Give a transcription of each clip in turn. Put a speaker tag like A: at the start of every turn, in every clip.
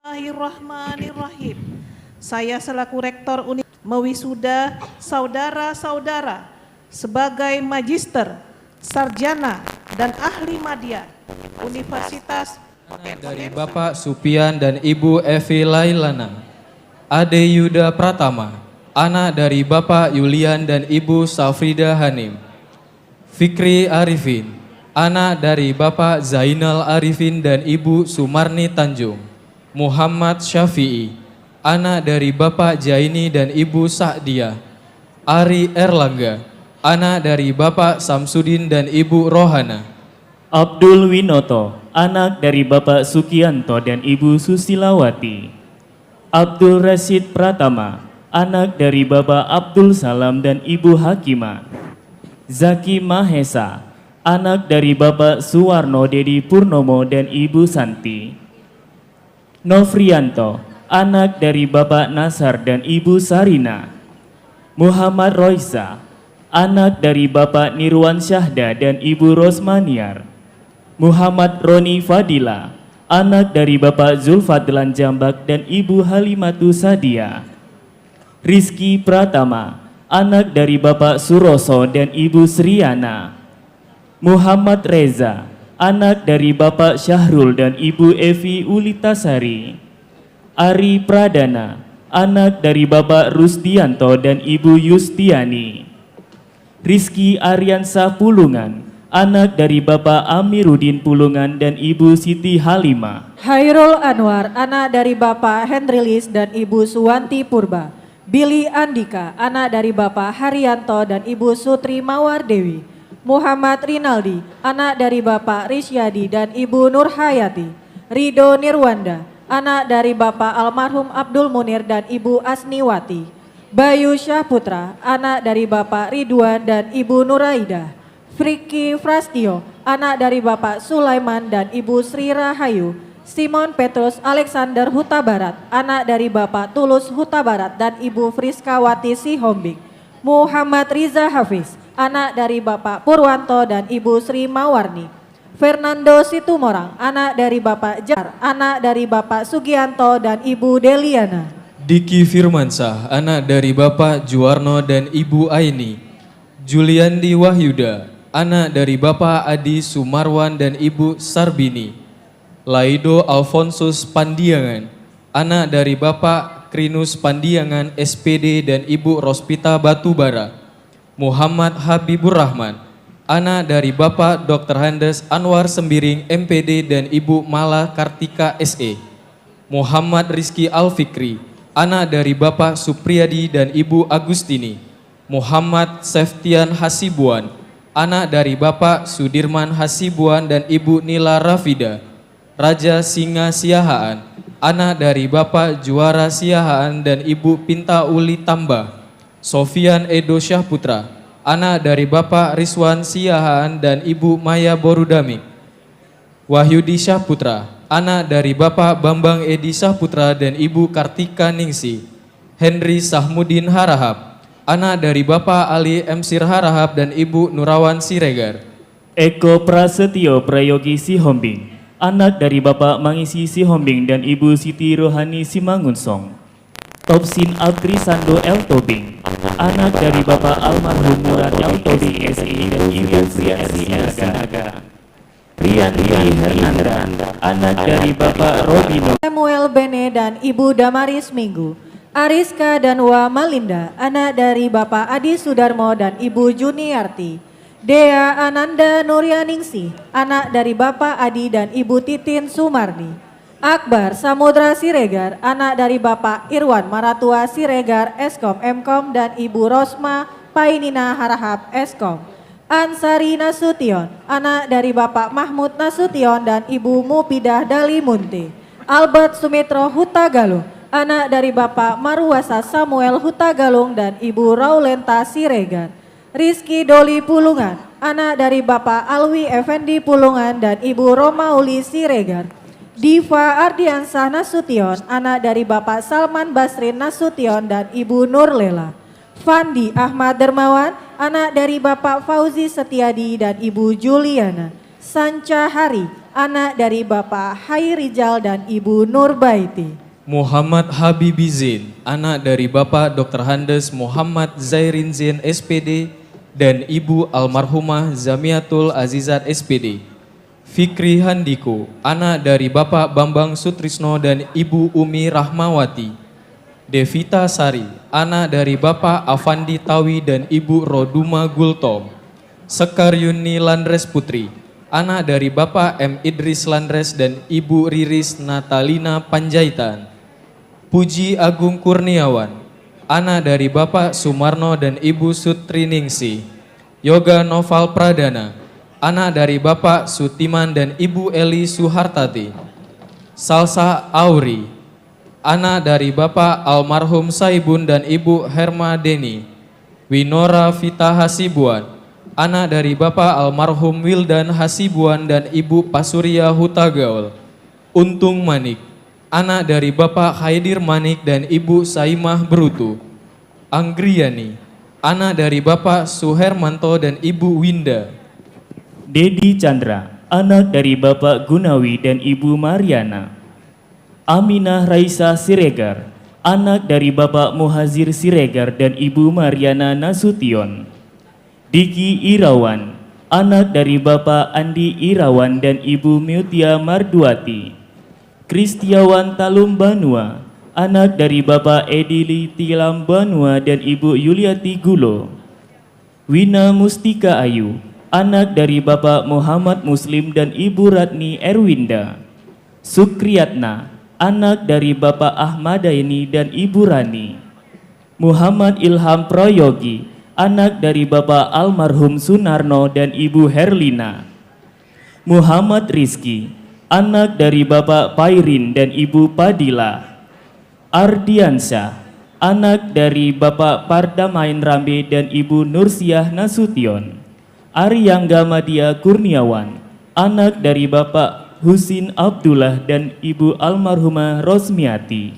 A: Bismillahirrahmanirrahim. Saya selaku Rektor Unit mewisuda saudara-saudara sebagai magister, sarjana, dan ahli madya Universitas
B: dari Bapak Supian dan Ibu Evi Lailana. Ade Yuda Pratama, anak dari Bapak Yulian dan Ibu Safrida Hanim. Fikri Arifin, anak dari Bapak Zainal Arifin dan Ibu Sumarni Tanjung. Muhammad Syafi'i, anak dari Bapak Jaini dan Ibu Sa'diyah. Ari Erlangga, anak dari Bapak Samsudin dan Ibu Rohana.
C: Abdul Winoto, anak dari Bapak Sukianto dan Ibu Susilawati. Abdul Rashid Pratama, anak dari Bapak Abdul Salam dan Ibu Hakimah. Zaki Mahesa, anak dari Bapak Suwarno Dedi Purnomo dan Ibu Santi. Novrianto, anak dari Bapak Nasar dan Ibu Sarina. Muhammad Roisa, anak dari Bapak Nirwan Syahda dan Ibu Rosmaniar. Muhammad Roni Fadila, anak dari Bapak Zulfadlan Jambak dan Ibu Halimatu Sadia. Rizky Pratama, anak dari Bapak Suroso dan Ibu Sriana. Muhammad Reza, anak dari Bapak Syahrul dan Ibu Evi Ulitasari. Ari Pradana, anak dari Bapak Rusdianto dan Ibu Yustiani. Rizky Aryansa Pulungan, anak dari Bapak Amiruddin Pulungan dan Ibu Siti Halimah.
D: Hairul Anwar, anak dari Bapak Hendrilis dan Ibu Suwanti Purba. Billy Andika, anak dari Bapak Haryanto dan Ibu Sutri Mawardewi. Muhammad Rinaldi, anak dari Bapak Risyadi dan Ibu Nurhayati. Rido Nirwanda, anak dari Bapak almarhum Abdul Munir dan Ibu Asniwati. Bayu Syahputra, anak dari Bapak Ridwan dan Ibu Nuraida. Friki Frastio, anak dari Bapak Sulaiman dan Ibu Sri Rahayu. Simon Petrus Alexander Huta Barat, anak dari Bapak Tulus Huta Barat dan Ibu Friskawati Sihombing. Muhammad Riza Hafiz, anak dari Bapak Purwanto dan Ibu Sri Mawarni. Fernando Situmorang, anak dari Bapak Jar, anak dari Bapak Sugianto dan Ibu Deliana.
B: Diki Firmansyah, anak dari Bapak Juwarno dan Ibu Aini. Juliandi Wahyuda, anak dari Bapak Adi Sumarwan dan Ibu Sarbini. Laido Alfonsus Pandiangan, anak dari Bapak Krinus Pandiangan SPD dan Ibu Rospita Batubara. Muhammad Habibur Rahman, anak dari Bapak Dr. Handes Anwar Sembiring MPD dan Ibu Mala Kartika SE. Muhammad Rizky Alfikri, anak dari Bapak Supriyadi dan Ibu Agustini. Muhammad Seftian Hasibuan, anak dari Bapak Sudirman Hasibuan dan Ibu Nila Rafida. Raja Singa Siahaan, anak dari Bapak Juara Siahaan dan Ibu Pinta Uli Tamba. Sofian Edo Syahputra, anak dari Bapak Rizwan Siahaan dan Ibu Maya Borudamik. Wahyudi Syahputra, anak dari Bapak Bambang Edi Syahputra dan Ibu Kartika Ningsi. Henry Sahmudin Harahap, anak dari Bapak Ali Emsir Harahap dan Ibu Nurawan Siregar.
C: Eko Prasetyo Prayogi Sihombing, anak dari Bapak Mangisi Sihombing dan Ibu Siti Rohani Simangunsong. Topsin Abri Sando El Tobing, anak dari Bapak almarhum Murad El Tobing SI dan Ibu Friansi Naga. Rian Hernanda, anak dari Bapak Robino.
D: Samuel Bene dan Ibu Damaris Minggu. Ariska dan Wa Malinda, anak dari Bapak Adi Sudarmo dan Ibu Juniarti. Dea Ananda Nuryaningsih, anak dari Bapak Adi dan Ibu Titin Sumarni. Akbar Samudra Siregar, anak dari Bapak Irwan Maratua Siregar Eskom Mkom dan Ibu Rosma Painina Harahap Eskom. Ansari Nasution, anak dari Bapak Mahmud Nasution dan Ibu Mupidah Dalimunte. Albert Sumitro Hutagalung, anak dari Bapak Marwasa Samuel Hutagalung dan Ibu Raulenta Siregar. Rizky Doli Pulungan, anak dari Bapak Alwi Effendi Pulungan dan Ibu Romauli Siregar. Diva Ardiansah Nasution, anak dari Bapak Salman Basrin Nasution dan Ibu Nurlela. Fandi Ahmad Dermawan, anak dari Bapak Fauzi Setiadi dan Ibu Juliana. Sanca Hari, anak dari Bapak Hai Rizal dan Ibu Nurbaiti.
B: Muhammad Habibi Zain, anak dari Bapak Dr. Handes Muhammad Zairin Zain SPD dan Ibu almarhumah Zamiatul Azizat SPD. Fikri Handiko, anak dari Bapak Bambang Sutrisno dan Ibu Umi Rahmawati. Devita Sari, anak dari Bapak Avandi Tawi dan Ibu Roduma Gultom. Sekar Yuni Landres Putri, anak dari Bapak M. Idris Landres dan Ibu Riris Natalina Panjaitan. Puji Agung Kurniawan, anak dari Bapak Sumarno dan Ibu Sutriningsih. Yoga Noval Pradana, anak dari Bapak Sutiman dan Ibu Eli Suhartati. Salsa Auri, anak dari Bapak almarhum Saibun dan Ibu Herma Deni. Winora Vita Hasibuan, anak dari Bapak almarhum Wildan Hasibuan dan Ibu Pasuria Hutagaul. Untung Manik, anak dari Bapak Haidir Manik dan Ibu Saimah Berutu. Anggriani, anak dari Bapak Suhermanto dan Ibu Winda.
C: Dedi Chandra, anak dari Bapak Gunawi dan Ibu Mariana. Aminah Raisa Siregar, anak dari Bapak Muhazir Siregar dan Ibu Mariana Nasution. Diki Irawan, anak dari Bapak Andi Irawan dan Ibu Mutia Marduati. Kristiawan Talum Banua, anak dari Bapak Edili Tilam Banua dan Ibu Yuliati Gulo. Wina Mustika Ayu, anak dari Bapak Muhammad Muslim dan Ibu Ratni Erwinda. Sukriyatna, anak dari Bapak Ahmadaini dan Ibu Rani. Muhammad Ilham Proyogi, anak dari Bapak almarhum Sunarno dan Ibu Herlina. Muhammad Rizki, anak dari Bapak Pairin dan Ibu Padila. Ardiansyah, anak dari Bapak Pardamain Rambe dan Ibu Nursiah Nasution. Aryangga Madia Kurniawan, anak dari Bapak Husin Abdullah dan Ibu almarhumah Rosmiati.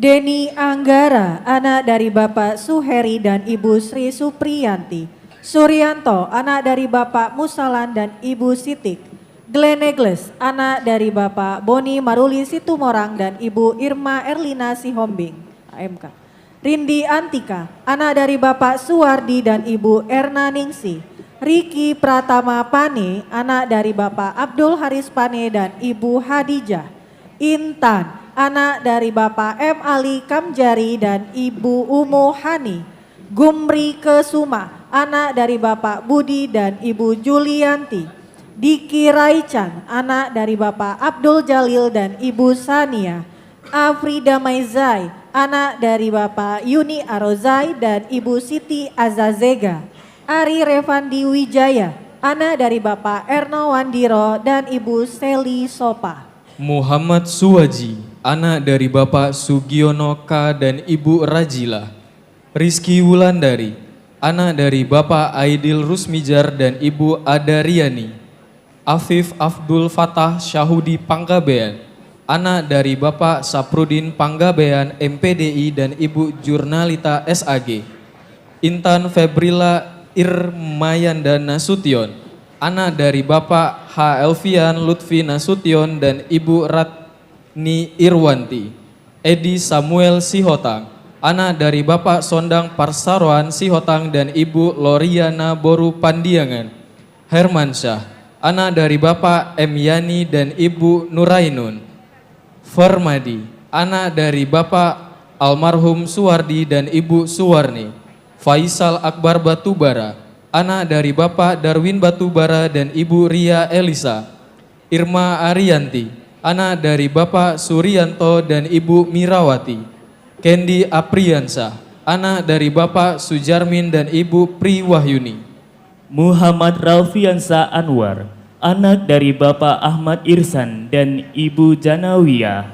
D: Deni Anggara, anak dari Bapak Suheri dan Ibu Sri Supriyanti. Suryanto, anak dari Bapak Musalan dan Ibu Sitik. Glenegles, anak dari Bapak Boni Maruli Situmorang dan Ibu Irma Erlina Sihombing, AMK. Rindi Antika, anak dari Bapak Suwardi dan Ibu Erna Ningsi. Riki Pratama Pane, anak dari Bapak Abdul Haris Pane dan Ibu Hadijah. Intan, anak dari Bapak M. Ali Kamjari dan Ibu Umu Hani. Gumri Kesuma, anak dari Bapak Budi dan Ibu Julianti. Diki Raichan, anak dari Bapak Abdul Jalil dan Ibu Sania. Afrida Maizai, anak dari Bapak Yuni Arozai dan Ibu Siti Azazega. Ari Revandi Wijaya, anak dari Bapak Erno Wandiro dan Ibu Seli Sopa.
B: Muhammad Suwaji, anak dari Bapak Sugiono K dan Ibu Rajila. Rizky Wulandari, anak dari Bapak Aidil Rusmijar dan Ibu Adariani. Afif Abdul Fatah Syahudi Panggabean, anak dari Bapak Saprudin Panggabean MPDI dan Ibu Jurnalita SAG. Intan Febrila Irmayanda Nasution, anak dari Bapak H. Elvian Lutfi Nasution dan Ibu Ratni Irwanti. Edi Samuel Sihotang, anak dari Bapak Sondang Parsaroan Sihotang dan Ibu Loriana Boru Pandiangan. Hermansyah, anak dari Bapak M. Yani dan Ibu Nurainun. Farmadi, anak dari Bapak almarhum Suwardi dan Ibu Suwarni. Faisal Akbar Batubara, anak dari Bapak Darwin Batubara dan Ibu Ria Elisa. Irma Arianti, anak dari Bapak Suryanto dan Ibu Mirawati. Kendi Apriansah, anak dari Bapak Sujarmin dan Ibu Pri Wahyuni.
C: Muhammad Ralfiansa Anwar, anak dari Bapak Ahmad Irsan dan Ibu Janawiyah.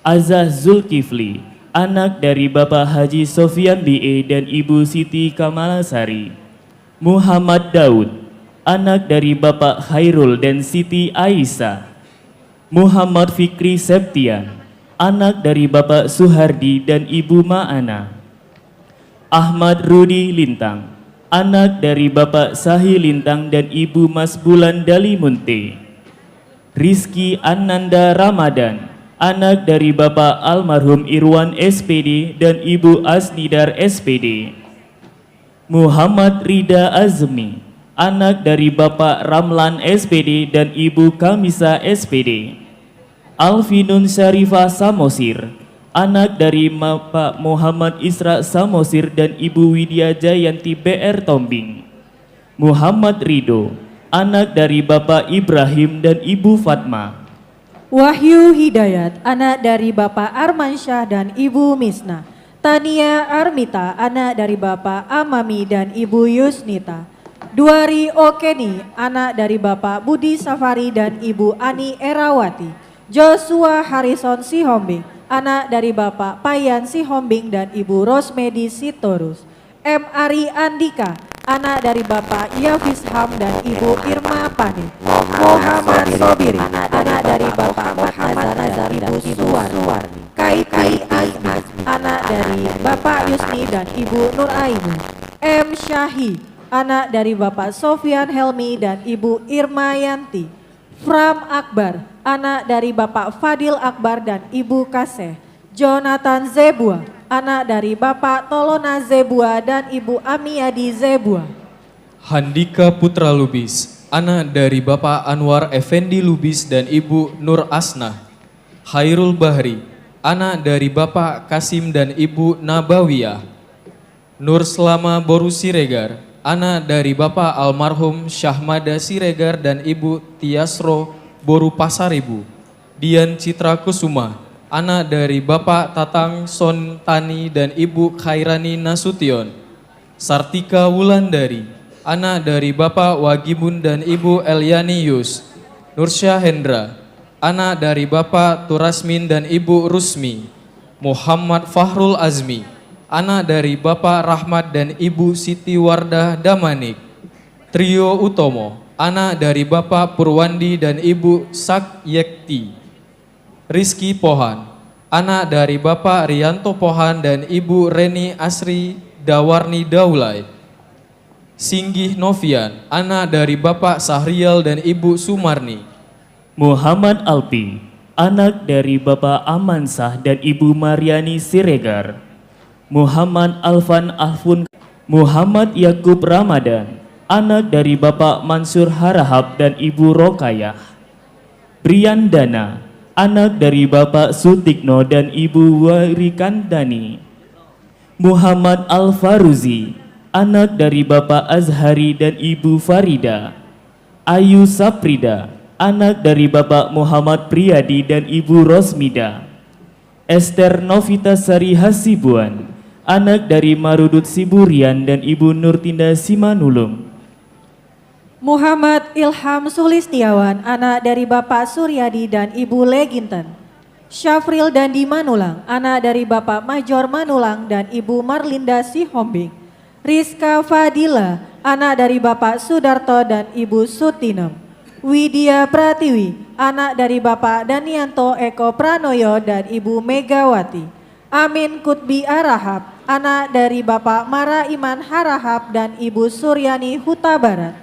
C: Azaz Zulkifli, anak dari Bapak Haji Sofian BE dan Ibu Siti Kamalasari. Muhammad Daud, anak dari Bapak Khairul dan Siti Aisyah. Muhammad Fikri Septian, anak dari Bapak Suhardi dan Ibu Ma'ana. Ahmad Rudi Lintang, anak dari Bapak Sahi Lintang dan Ibu Mas Bulan Dalimunte. Rizky Ananda Ramadan, anak dari Bapak almarhum Irwan SPD dan Ibu Asnidar SPD. Muhammad Rida Azmi, anak dari Bapak Ramlan SPD dan Ibu Kamisa SPD. Alvinun Syarifah Samosir, anak dari Bapak Muhammad Isra Samosir dan Ibu Widya Jayanti BR Tombing. Muhammad Rido, anak dari Bapak Ibrahim dan Ibu Fatma.
D: Wahyu Hidayat, anak dari Bapak Armansyah dan Ibu Misna. Tania Armita, anak dari Bapak Amami dan Ibu Yusnita. Duari Okeni, anak dari Bapak Budi Safari dan Ibu Ani Erawati. Joshua Harrison Sihombing, anak dari Bapak Payan Sihombing dan Ibu Rosmedi Sitorus. M. Ari Andika, anak dari Bapak Yafis Ham dan Ibu Irma Pani. Muhammad Sobiri, anak dari Bapak Muhammad Nazar dan Ibu Suwarni. Kaiti Azmi, anak dari Bapak Yusni dan Ibu Nur Aini. M. Syahi, anak dari Bapak Sofian Helmi dan Ibu Irma Yanti. Fram Akbar, anak dari Bapak Fadil Akbar dan Ibu Kaseh. Jonathan Zebua, anak dari Bapak Tolona Zebua dan Ibu Amiyadi Zebua.
B: Handika Putra Lubis, anak dari Bapak Anwar Effendi Lubis dan Ibu Nur Asnah. Khairul Bahri, anak dari Bapak Kasim dan Ibu Nabawiyah. Nur Selama Boru Siregar, anak dari Bapak almarhum Syahmada Siregar dan Ibu Tiasro Boru Pasaribu. Dian Citra Kusuma, anak dari Bapak Tatang Sontani dan Ibu Khairani Nasution. Sartika Wulandari, anak dari Bapak Wagibun dan Ibu Eliani Yus. Nursyah Hendra, anak dari Bapak Turasmin dan Ibu Rusmi. Muhammad Fahrul Azmi, anak dari Bapak Rahmat dan Ibu Siti Wardah Damanik. Trio Utomo, anak dari Bapak Purwandi dan Ibu Sak Yekti. Rizky Pohan, anak dari Bapak Rianto Pohan dan Ibu Reni Asri Dawarni Daulay. Singgih Novian, anak dari Bapak Sahrial dan Ibu Sumarni.
C: Muhammad Alpi, anak dari Bapak Amansah dan Ibu Mariani Siregar. Muhammad Alfan Alfun. Muhammad Yakub Ramadan, anak dari Bapak Mansur Harahap dan Ibu Rokayah. Brian Dana, anak dari Bapak Sutikno dan Ibu Warikandani. Muhammad Al-Faruzi, anak dari Bapak Azhari dan Ibu Farida. Ayu Saprida, anak dari Bapak Muhammad Priyadi dan Ibu Rosmida. Esther Novitasari Hasibuan, anak dari Marudut Siburian dan Ibu Nurtinda Simanulung.
D: Muhammad Ilham Sulistiawan, anak dari Bapak Suryadi dan Ibu Leginten. Syafril Dandi Manulang, anak dari Bapak Major Manulang dan Ibu Marlinda Sihombing. Rizka Fadila, anak dari Bapak Sudarto dan Ibu Sutinem. Widya Pratiwi, anak dari Bapak Danianto Eko Pranoyo dan Ibu Megawati. Amin Kutbi Arahap, anak dari Bapak Mara Iman Harahap dan Ibu Suryani Huta Barat.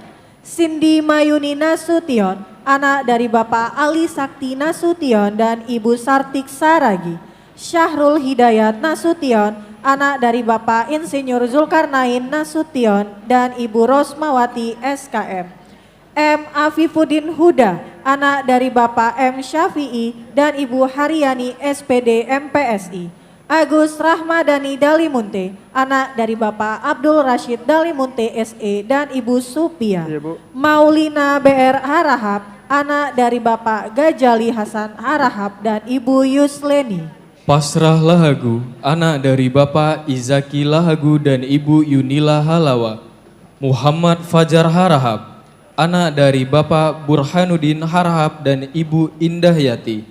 D: Cindy Mayuni Nasution, anak dari Bapak Ali Sakti Nasution dan Ibu Sartik Saragi. Syahrul Hidayat Nasution, anak dari Bapak Insinyur Zulkarnain Nasution dan Ibu Rosmawati SKM. M. Afifuddin Huda, anak dari Bapak M. Syafi'i dan Ibu Haryani SPD MPSI. Agus Rahmadani Dalimunte, anak dari Bapak Abdul Rashid Dalimunte SE dan Ibu Supia. Maulina BR Harahap, anak dari Bapak Gajali Hasan Harahap dan Ibu Yusleni.
B: Pasrah Lahagu, anak dari Bapak Izaki Lahagu dan Ibu Yunila Halawa. Muhammad Fajar Harahap, anak dari Bapak Burhanuddin Harahap dan Ibu Indahyati.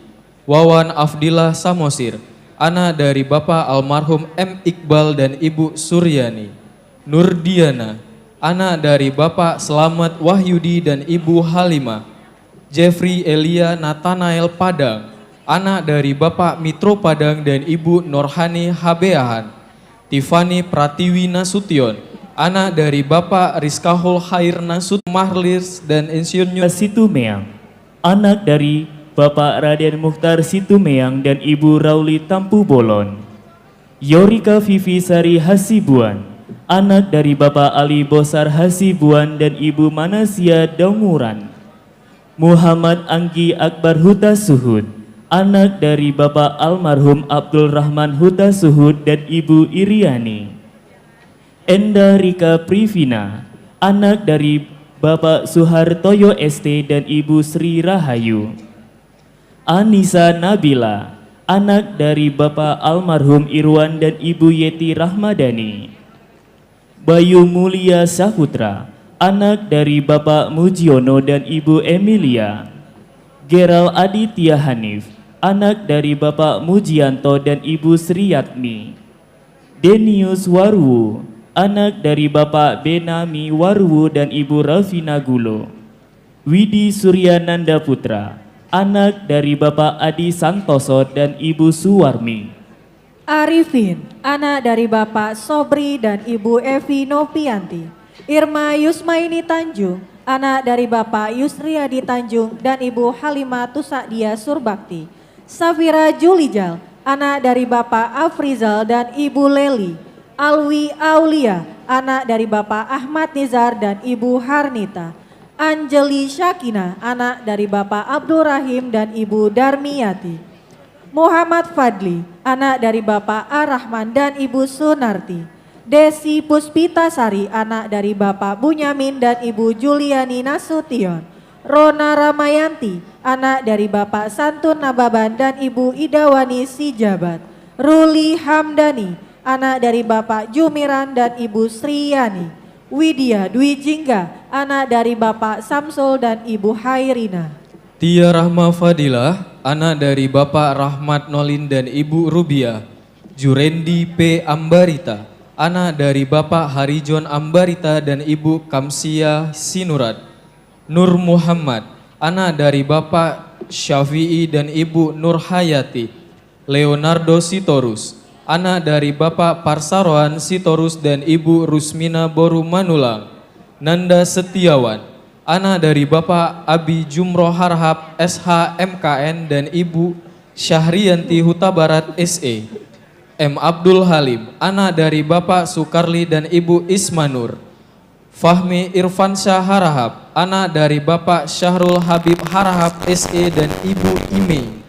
B: Wawan Afdillah Samosir, anak dari Bapak almarhum M. Iqbal dan Ibu Suryani. Nurdiana, anak dari Bapak Selamat Wahyudi dan Ibu Halimah. Jeffrey Elia Nathanael Padang, anak dari Bapak Mitro Padang dan Ibu Norhani Habeahan. Tiffany Pratiwi Nasution, anak dari Bapak Rizkahul Khair Nasut Mahlis dan Insinyur
C: Situmeang, anak dari Bapak Raden Mukhtar Situmeang dan Ibu Rauli Tampu Bolon. Yorika Vivi Sari Hasibuan, anak dari Bapak Ali Bosar Hasibuan dan Ibu Manasia Daumuran. Muhammad Anggi Akbar Huta Suhud, anak dari Bapak almarhum Abdul Rahman Huta Suhud dan Ibu Iriani. Enda Rika Privina, anak dari Bapak Suhartoyo ST dan Ibu Sri Rahayu. Anissa Nabila, anak dari Bapak almarhum Irwan dan Ibu Yeti Rahmadani. Bayu Mulia Saputra, anak dari Bapak Mujiono dan Ibu Emilia. Geral Aditya Hanif, anak dari Bapak Mujianto dan Ibu Sriyatmi. Denius Warwu, anak dari Bapak Benami Warwu dan Ibu Rafina Gulo. Widi Suryananda Putra, anak dari Bapak Adi Santoso dan Ibu Suwarmi.
D: Arifin, anak dari Bapak Sobri dan Ibu Evi Novianti. Irma Yusmaini Tanjung, anak dari Bapak Yusriadi Tanjung dan Ibu Halimah Tusadia Surbakti. Safira Julijal, anak dari Bapak Afrizal dan Ibu Leli. Alwi Aulia, anak dari Bapak Ahmad Nizar dan Ibu Harnita. Anjeli Syakina, anak dari Bapak Abdul Rahim dan Ibu Darmiyati. Muhammad Fadli, anak dari Bapak Ar-Rahman dan Ibu Sunarti. Desi Puspitasari, anak dari Bapak Bunyamin dan Ibu Juliani Nasution. Rona Ramayanti, anak dari Bapak Santun Nababan dan Ibu Idawani Sijabat. Ruli Hamdani, anak dari Bapak Jumiran dan Ibu Sriyani. Widya Dwi Jingga, anak dari Bapak Samsul dan Ibu Hairina.
B: Tia Rahma Fadilah, anak dari Bapak Rahmat Nolin dan Ibu Rubia. Jurendi P. Ambarita, anak dari Bapak Harijon Ambarita dan Ibu Kamsia Sinurat. Nur Muhammad, anak dari Bapak Syafi'i dan Ibu Nur Hayati. Leonardo Sitorus, anak dari Bapak Parsarohan Sitorus dan Ibu Rusmina Boru Manulang. Nanda Setiawan, anak dari Bapak Abi Jumroh Harhab SH MKN dan Ibu Syahriyanti Huta Barat SE. M. Abdul Halim, anak dari Bapak Sukarli dan Ibu Ismanur. Fahmi Irfansyah Harahap, anak dari Bapak Syahrul Habib Harahap SE dan Ibu Ime.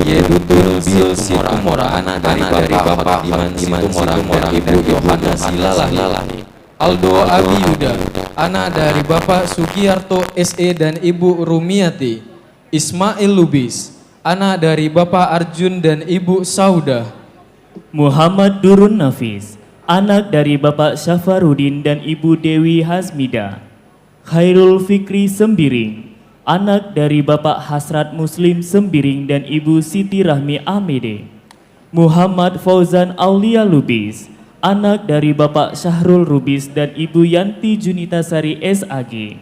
B: Yedutul Bil Situmora, anak dari Bapak Iman Situmora dan Ibu Yohana Silalahi. Aldo Abiyuda, anak dari Bapak Sugiyarto SE dan Ibu Rumiati. Ismail Lubis, anak dari Bapak Arjun dan Ibu Saudah.
C: Muhammad Durun Nafis, anak dari Bapak Syafarudin dan Ibu Dewi Hasmida. Khairul Fikri Sembiring, anak dari Bapak Hasrat Muslim Sembiring dan Ibu Siti Rahmi Amede. Muhammad Fauzan Aulia Lubis, anak dari Bapak Syahrul Rubis dan Ibu Yanti Junitasari SAG.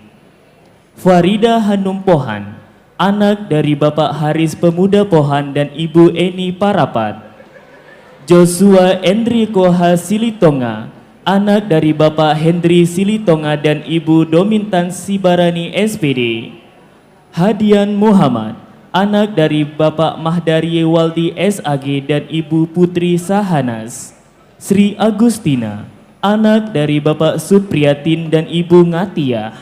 C: Farida Hanum Pohan, anak dari Bapak Haris Pemuda Pohan dan Ibu Eni Parapat. Joshua Enrico H. Silitonga, anak dari Bapak Hendri Silitonga dan Ibu Domintan Sibarani SPD. Hadian Muhammad, anak dari Bapak Mahdari Waldi SAG dan Ibu Putri Sahanas. Sri Agustina, anak dari Bapak Supriyatin dan Ibu Ngatiyah.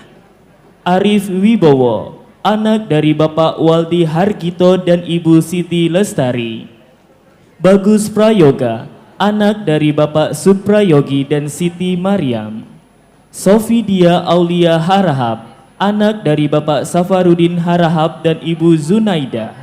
C: Arif Wibowo, anak dari Bapak Waldi Hargito dan Ibu Siti Lestari. Bagus Prayoga, anak dari Bapak Suprayogi dan Siti Maryam. Sofidia Aulia Harahap, anak dari Bapak Safarudin Harahap dan Ibu Zunaidah.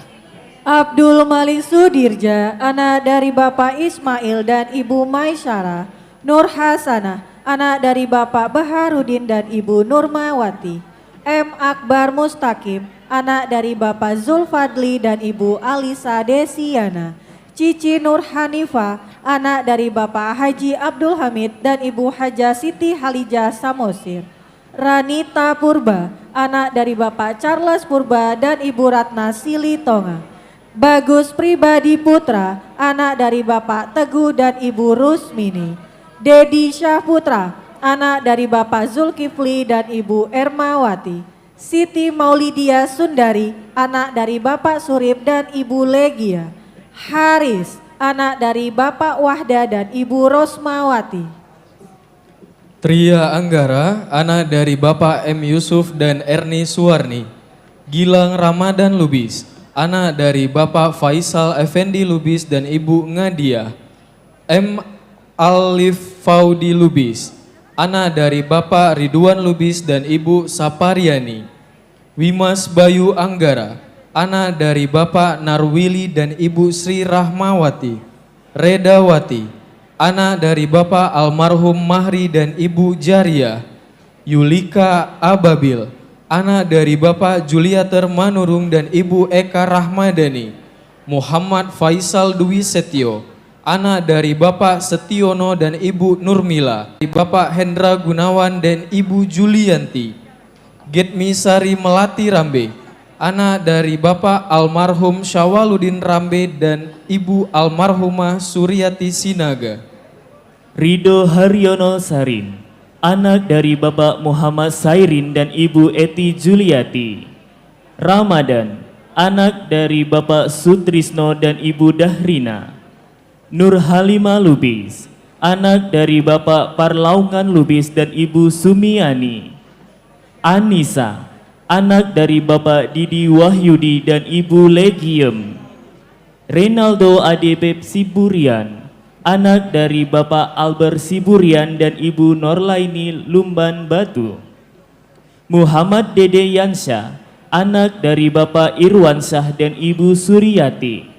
D: Abdul Malik Sudirja, anak dari Bapak Ismail dan Ibu Maisyara. Nur Hasanah, anak dari Bapak Baharudin dan Ibu Nurmawati. M. Akbar Mustaqim, anak dari Bapak Zulfadli dan Ibu Alisa Desiana. Cici Nur Hanifa, anak dari Bapak Haji Abdul Hamid dan Ibu Haja Siti Halijah Samosir. Ranita Purba, anak dari Bapak Charles Purba dan Ibu Ratna Silitonga. Bagus Pribadi Putra, anak dari Bapak Teguh dan Ibu Rusmini. Dedi Syahputra, anak dari Bapak Zulkifli dan Ibu Ermawati. Siti Maulidia Sundari, anak dari Bapak Surip dan Ibu Legia. Haris, anak dari Bapak Wahda dan Ibu Rosmawati.
B: Tria Anggara, anak dari Bapak M. Yusuf dan Erni Suwarni. Gilang Ramadan Lubis, anak dari Bapak Faisal Effendi Lubis dan Ibu Ngadia. M. Alif Faudi Lubis, anak dari Bapak Ridwan Lubis dan Ibu Sapariani. Wimas Bayu Anggara, anak dari Bapak Narwili dan Ibu Sri Rahmawati. Redawati, anak dari Bapak almarhum Mahri dan Ibu Jariah. Yulika Ababil, anak dari Bapak Juliater Manurung dan Ibu Eka Rahmadani. Muhammad Faisal Dwi Setio, anak dari Bapak Setiono dan Ibu Nurmila. Bapak Hendra Gunawan dan Ibu Julianti. Getmi Sari Melati Rambe, anak dari Bapak almarhum Syawaludin Rambe dan Ibu almarhumah Suryati Sinaga.
C: Rido Haryono Sarin, anak dari Bapak Muhammad Sairin dan Ibu Eti Juliati. Ramadan, anak dari Bapak Sutrisno dan Ibu Dahrina. Nur Halima Lubis, anak dari Bapak Parlaungan Lubis dan Ibu Sumiani. Anissa, anak dari Bapak Didi Wahyudi dan Ibu Legiem. Renaldo Adepep Siburian, anak dari Bapak Albert Siburian dan Ibu Norlaini Lumban Batu. Muhammad Dede Yansyah, anak dari Bapak Irwansyah dan Ibu Suryati.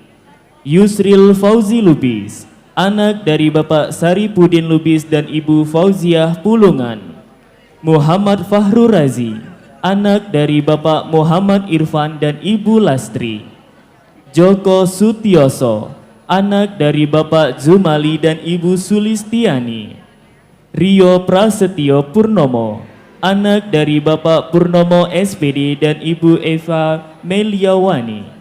C: Yusril Fauzi Lubis, anak dari Bapak Saripudin Lubis dan Ibu Fauziah Pulungan. Muhammad Fahru Razi, anak dari Bapak Muhammad Irfan dan Ibu Lastri. Joko Sutioso, anak dari Bapak Zumali dan Ibu Sulistiani. Rio Prasetyo Purnomo, anak dari Bapak Purnomo SPD dan Ibu Eva Meliawani.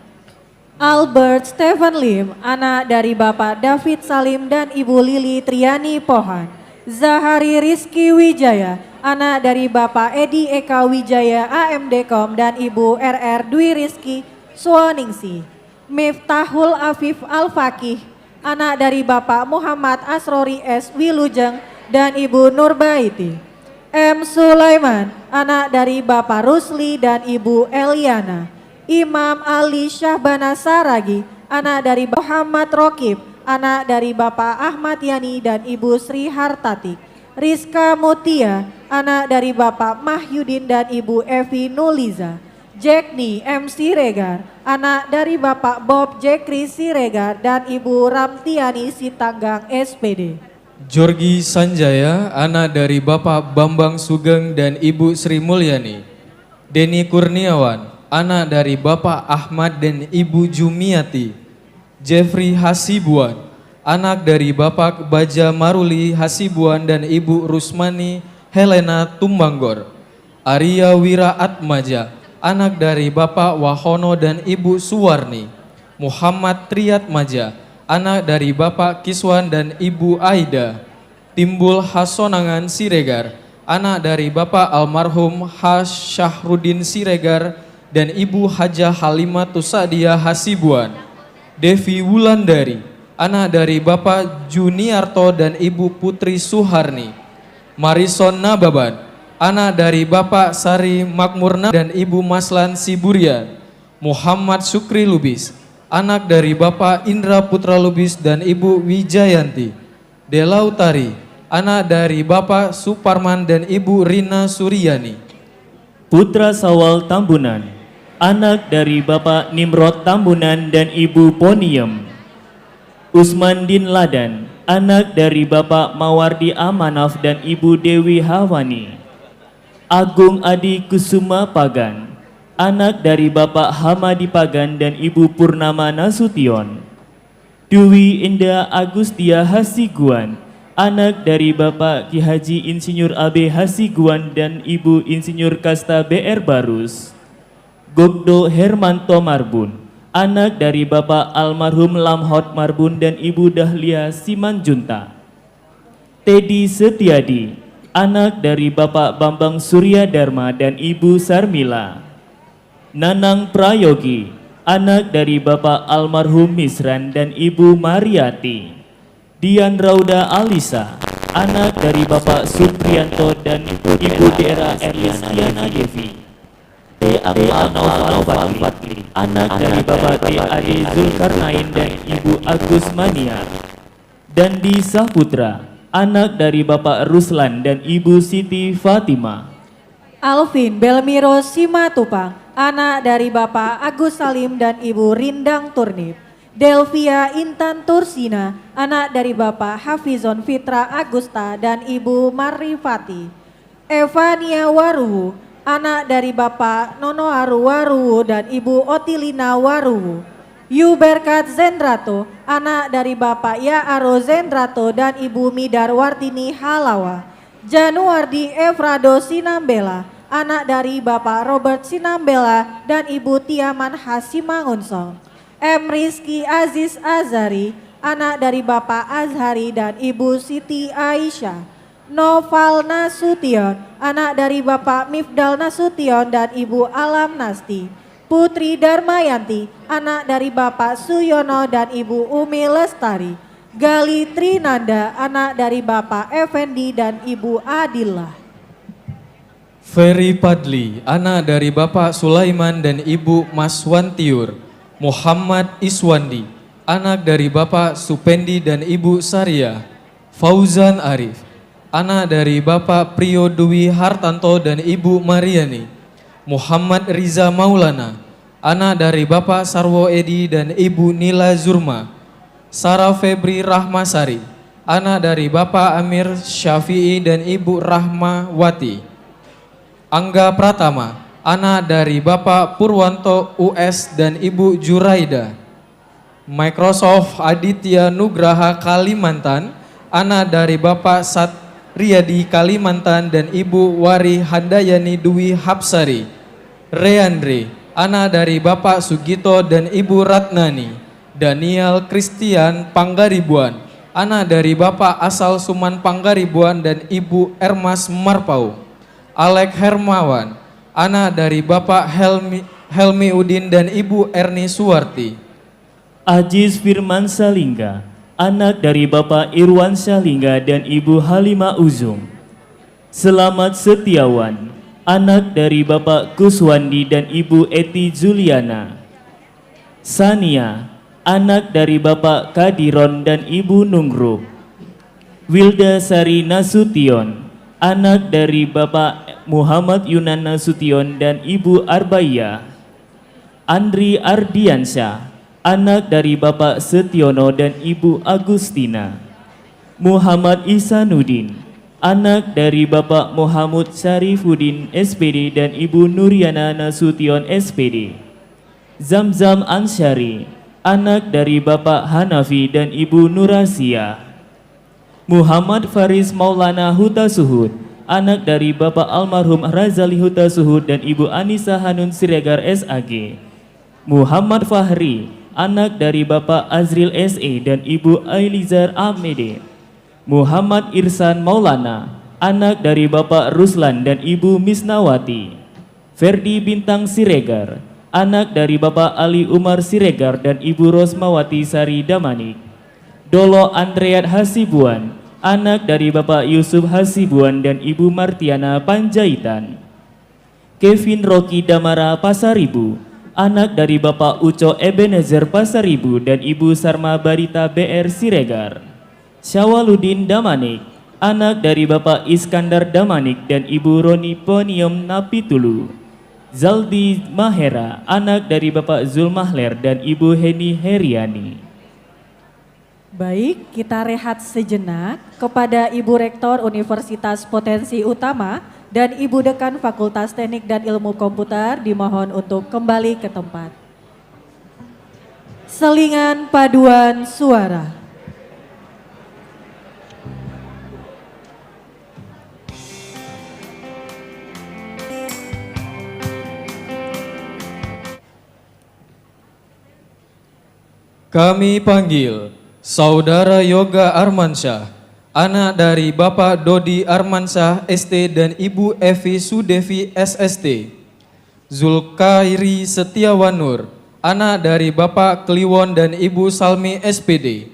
D: Albert Stephen Lim, anak dari Bapak David Salim dan Ibu Lili Triani Pohan. Zahari Rizky Wijaya, anak dari Bapak Edi Eka Wijaya AMDkom dan Ibu RR Dwi Rizky Suwaningsi. Miftahul Afif Al-Fakih, anak dari Bapak Muhammad Asrori S. Wilujeng dan Ibu Nurbaiti. M. Sulaiman, anak dari Bapak Rusli dan Ibu Eliana. Imam Ali Syahbana Saragi, anak dari Muhammad Rokib, anak dari Bapak Ahmad Yani dan Ibu Sri Hartati. Rizka Mutia, anak dari Bapak Mahyudin dan Ibu Evi Nuliza. Jackni M. Siregar, anak dari Bapak Bob Jekri Siregar dan Ibu Ramtiani Sitanggang SPD.
B: Jorgi Sanjaya, anak dari Bapak Bambang Sugeng dan Ibu Sri Mulyani. Denny Kurniawan, anak dari Bapak Ahmad dan Ibu Jumiati. Jeffrey Hasibuan, anak dari Bapak Baja Maruli Hasibuan dan Ibu Rusmani Helena Tumbanggor. Arya Wira Atmaja, anak dari Bapak Wahono dan Ibu Suwarni. Muhammad Triatmaja, anak dari Bapak Kiswan dan Ibu Aida. Timbul Hasonangan Siregar, anak dari Bapak almarhum Has Syahrudin Siregar dan Ibu Hajah Halimatus Sa'diyah Hasibuan. Devi Wulandari, anak dari Bapak Juniarto dan Ibu Putri Suharni. Marison Nababan, anak dari Bapak Sari Makmurna dan Ibu Maslan Siburian. Muhammad Sukri Lubis, anak dari Bapak Indra Putra Lubis dan Ibu Wijayanti. Delautari, anak dari Bapak Suparman dan Ibu Rina Suryani.
C: Putra Sawal Tambunan, anak dari Bapak Nimrod Tambunan dan Ibu Poniem. Usman Din Ladan, anak dari Bapak Mawardi Amanaf dan Ibu Dewi Hawani. Agung Adi Kusuma Pagan, anak dari Bapak Hamadi Pagan dan Ibu Purnama Nasution. Dewi Indah Agustia Hasiguan, anak dari Bapak Ki Haji Insinyur AB Hasiguan dan Ibu Insinyur Kasta BR Barus. Gogdo Hermanto Marbun, anak dari Bapak almarhum Lamhot Marbun dan Ibu Dahlia Simanjunta. Teddy Setiadi, anak dari Bapak Bambang Surya Dharma dan Ibu Sarmila. Nanang Prayogi, anak dari Bapak almarhum Misran dan Ibu Mariati. Dian Rauda Alisa, anak dari Bapak Supriyanto dan Ibu Dera Erlistiana Devi. T. Akmal Fatli, anak dari Bapak T. Ade Zulkarnain dan Ibu Agus Maniar. Dandi Saputra, anak dari Bapak Ruslan dan Ibu Siti Fatimah.
D: Alvin Belmiro Simatupang, anak dari Bapak Agus Salim dan Ibu Rindang Turnip. Delvia Intan Tursina, anak dari Bapak Hafizon Fitra Agusta dan Ibu Marifati. Evania Waruwu, anak dari Bapak Nonoaru Waruwu dan Ibu Otilina Waruwu. Yuberkat Zendrato, anak dari Bapak Yaaro Zendrato dan Ibu Midar Wartini Halawa. Januardi Efrado Sinambela, anak dari Bapak Robert Sinambela dan Ibu Tiaman Hasimangunsong. M. Rizky Aziz Azhari, anak dari Bapak Azhari dan Ibu Siti Aisyah. Noval Nasution, anak dari Bapak Mifdal Nasution dan Ibu Alam Nasti. Putri Darmayanti, anak dari Bapak Suyono dan Ibu Umi Lestari. Gali Trinanda, anak dari Bapak Effendi dan Ibu Adillah.
B: Ferry Padli, anak dari Bapak Sulaiman dan Ibu Maswantiur. Muhammad Iswandi, anak dari Bapak Supendi dan Ibu Saria. Fauzan Arif, anak dari Bapak Priyo Dwi Hartanto dan Ibu Mariani. Muhammad Riza Maulana, anak dari Bapak Sarwo Edi dan Ibu Nila Zurma. Sarah Febri Rahmasari, anak dari Bapak Amir Syafi'i dan Ibu Rahmawati. Angga Pratama, anak dari Bapak Purwanto US dan Ibu Juraida. Microsoft Aditya Nugraha Kalimantan, anak dari Bapak Satriadi Kalimantan dan Ibu Wari Handayani Dwi Hapsari. Reandre, anak dari Bapak Sugito dan Ibu Ratnani. Daniel Christian Panggaribuan, anak dari Bapak asal Suman Panggaribuan dan Ibu Ermas Marpau. Alek Hermawan, anak dari Bapak Helmi Udin dan Ibu Erni Suwarti.
C: Aziz Firman Salingga, anak dari Bapak Irwan Salingga dan Ibu Halimah Uzum. Selamat Setiawan, anak dari Bapak Kuswandi dan Ibu Eti Juliana. Sania, anak dari Bapak Kadiron dan Ibu Nungrub. Wilda Sari Nasution, anak dari Bapak Muhammad Yunan Nasution dan Ibu Arbaya. Andri Ardiansyah, anak dari Bapak Setiono dan Ibu Agustina. Muhammad Ihsanuddin, anak dari Bapak Muhammad Syarifuddin SPD dan Ibu Nuriana Nasution SPD. Zamzam Ansyari, anak dari Bapak Hanafi dan Ibu Nurasia. Muhammad Faris Maulana Hutasuhud, anak dari Bapak almarhum Razali Hutasuhud dan Ibu Anissa Hanun Siregar SAG. Muhammad Fahri, anak dari Bapak Azril SE dan Ibu Ailizar Amede. Muhammad Irsan Maulana, anak dari Bapak Ruslan dan Ibu Misnawati. Ferdi Bintang Siregar, anak dari Bapak Ali Umar Siregar dan Ibu Rosmawati Sari Damanik. Dolo Andreat Hasibuan, anak dari Bapak Yusuf Hasibuan dan Ibu Martiana Panjaitan. Kevin Rocky Damara Pasaribu, anak dari Bapak Uco Ebenezer Pasaribu dan Ibu Sarma Barita BR Siregar. Syawaludin Damanik, anak dari Bapak Iskandar Damanik dan Ibu Roni Ponium Napitulu. Zaldi Mahera, anak dari Bapak Zulmahler dan Ibu Heni Heriani.
D: Baik, kita rehat sejenak kepada Ibu Rektor Universitas Potensi Utama dan Ibu Dekan Fakultas Teknik dan Ilmu Komputer dimohon untuk kembali ke tempat. Selingan paduan suara.
B: Kami panggil Saudara Yoga Armansyah, anak dari Bapak Dodi Armansyah ST dan Ibu Evi Sudevi SST. Zulkairi Setiawanur, anak dari Bapak Kliwon dan Ibu Salmi SPD.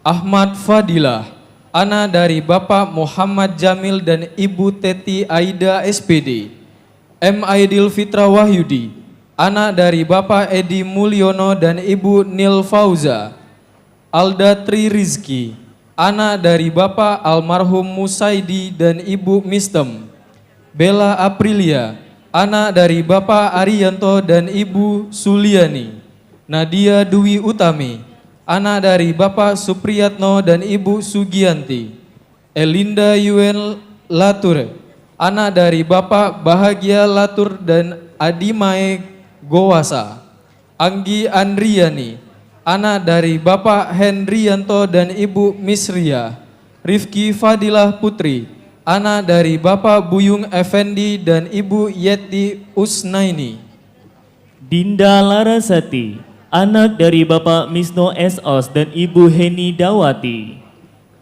B: Ahmad Fadilah, anak dari Bapak Muhammad Jamil dan Ibu Teti Aida SPD. M. Aidil Fitra Wahyudi, anak dari Bapak Edi Mulyono dan Ibu Nil Fauza. Alda Tri Rizki, anak dari Bapak almarhum Musaidi dan Ibu Mistem. Bella Aprilia, anak dari Bapak Arianto dan Ibu Suliani. Nadia Dwi Utami, anak dari Bapak Supriyatno dan Ibu Sugianti. Elinda Yuen Latur, anak dari Bapak Bahagia Latur dan Adimae Gowasa. Anggi Andriani, anak dari Bapak Hendrianto dan Ibu Misria. Rifki Fadilah Putri, anak dari Bapak Buyung Effendi dan Ibu Yeti Usnaini.
C: Dinda Larasati, anak dari Bapak Misno S.Os dan Ibu Heni Dawati.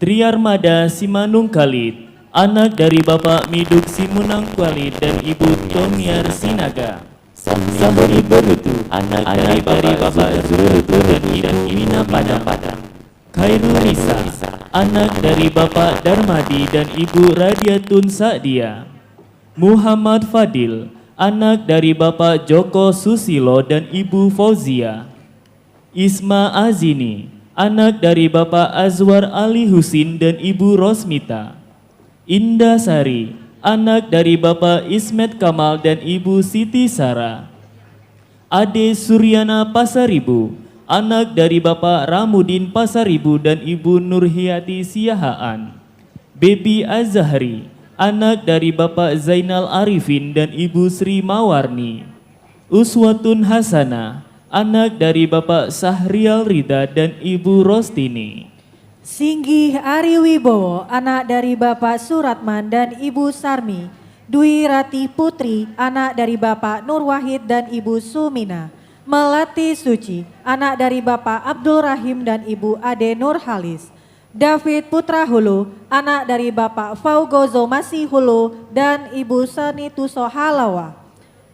C: Triarmada Simanung Khalid, anak dari Bapak Miduk Simunang Khalid dan Ibu Tomiar Sinaga. Sabri Berutu, anak dari Bapak Zurutu dan Ibu Ina Padang. Khairul Nisa, anak dari Bapak Darmadi dan Ibu Radiatun Sa'dia. Muhammad Fadil, anak dari Bapak Joko Susilo dan Ibu Fauzia. Isma Azini, anak dari Bapak Azwar Ali Husin dan Ibu Rosmita. Indah Sari, anak dari Bapak Ismet Kamal dan Ibu Siti Sara. Ade Suryana Pasaribu, anak dari Bapak Ramudin Pasaribu dan Ibu Nurhiyati Siahaan. Baby Azahri, anak dari Bapak Zainal Arifin dan Ibu Sri Mawarni. Uswatun Hasanah, anak dari Bapak Sahrial Rida dan Ibu Rostini.
D: Singgih Ari Wibowo, anak dari Bapak Suratman dan Ibu Sarmi. Dwi Rati Putri, anak dari Bapak Nur Wahid dan Ibu Sumina. Melati Suci, anak dari Bapak Abdul Rahim dan Ibu Ade Nur Halis. David Putra Hulu, anak dari Bapak Faugozo Masih Hulu dan Ibu Sani Tuso Halawa.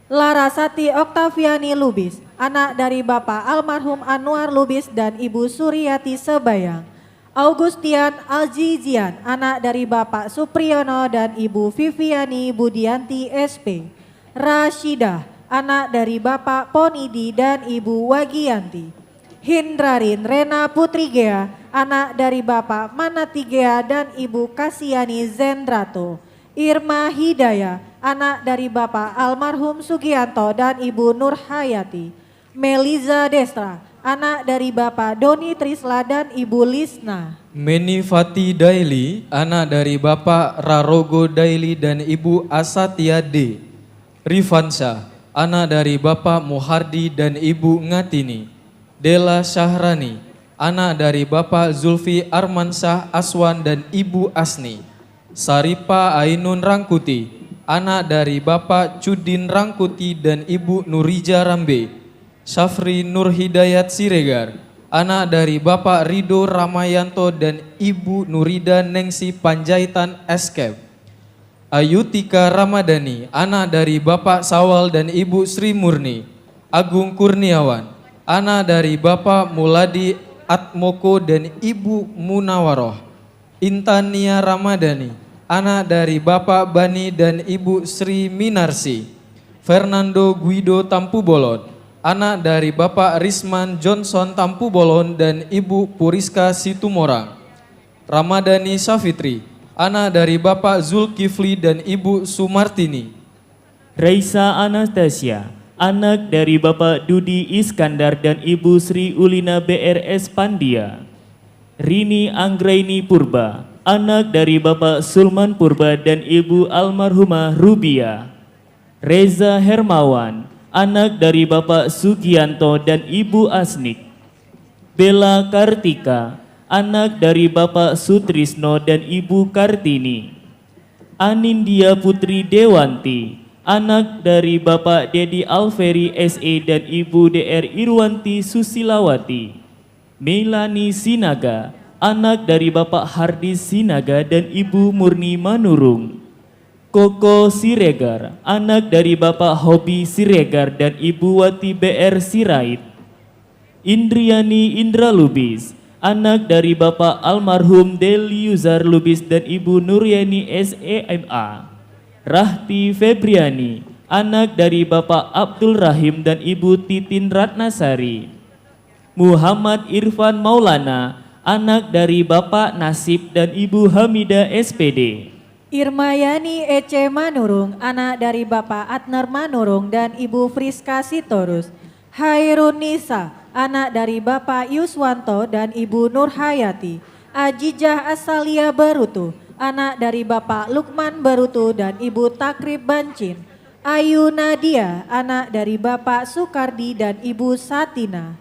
D: Larasati Oktaviani Lubis, anak dari Bapak almarhum Anwar Lubis dan Ibu Suryati Sebayang. Augustian Aljizian, anak dari Bapak Supriyono dan Ibu Viviani Budianti SP. Rashidah, anak dari Bapak Ponidi dan Ibu Wagianti. Hindrarin Rena Putri Gea, anak dari Bapak Manati Gea dan Ibu Kasiani Zendrato. Irma Hidayah, anak dari Bapak almarhum Sugianto dan Ibu Nur Hayati. Meliza Destra, anak dari Bapak Doni Trisla dan Ibu Lisna.
B: Meni Fati Daili, anak dari Bapak Rarogo Daili dan Ibu Asatia D. Rifansyah, anak dari Bapak Muhardi dan Ibu Ngatini. Dela Syahrani, anak dari Bapak Zulfi Armansyah Aswan dan Ibu Asni. Saripa Ainun Rangkuti, anak dari Bapak Cudin Rangkuti dan Ibu Nurija Rambe. Syafri Nur Hidayat Siregar, anak dari Bapak Rido Ramayanto dan Ibu Nurida Nengsi Panjaitan Eskep. Ayutika Ramadhani, anak dari Bapak Sawal dan Ibu Sri Murni. Agung Kurniawan, anak dari Bapak Muladi Atmoko dan Ibu Munawaroh. Intania Ramadhani, anak dari Bapak Bani dan Ibu Sri Minarsi. Fernando Guido Tampubolon, anak dari Bapak Risman Johnson Tampubolon dan Ibu Puriska Situmorang. Ramadhani Safitri, anak dari Bapak Zulkifli dan Ibu Sumartini.
C: Raisa Anastasia, anak dari Bapak Dudi Iskandar dan Ibu Sri Ulina BRS Pandia. Rini Anggraini Purba, anak dari Bapak Sulman Purba dan Ibu almarhumah Rubia. Reza Hermawan, anak dari Bapak Sugianto dan Ibu Asnik. Bella Kartika, anak dari Bapak Sutrisno dan Ibu Kartini. Anindya Putri Dewanti, anak dari Bapak Dedi Alferi SE dan Ibu DR Irwanti Susilawati. Melani Sinaga, anak dari Bapak Hardi Sinaga dan Ibu Murni Manurung. Koko Siregar, anak dari Bapak Hobi Siregar dan Ibu Wati BR Sirait. Indriani Indra Lubis, anak dari Bapak almarhum Deliuzar Lubis dan Ibu Nuryani SEMA. Rahti Febriani, anak dari Bapak Abdul Rahim dan Ibu Titin Ratnasari. Muhammad Irfan Maulana, anak dari Bapak Nasib dan Ibu Hamida SPD.
D: Irmayani Ece Manurung, anak dari Bapak Adnar Manurung dan Ibu Friska Sitorus. Hairun Nisa, anak dari Bapak Yuswanto dan Ibu Nurhayati. Ajijah Asalia Barutu, anak dari Bapak Lukman Barutu dan Ibu Takrib Bancin. Ayu Nadia, anak dari Bapak Sukardi dan Ibu Satina.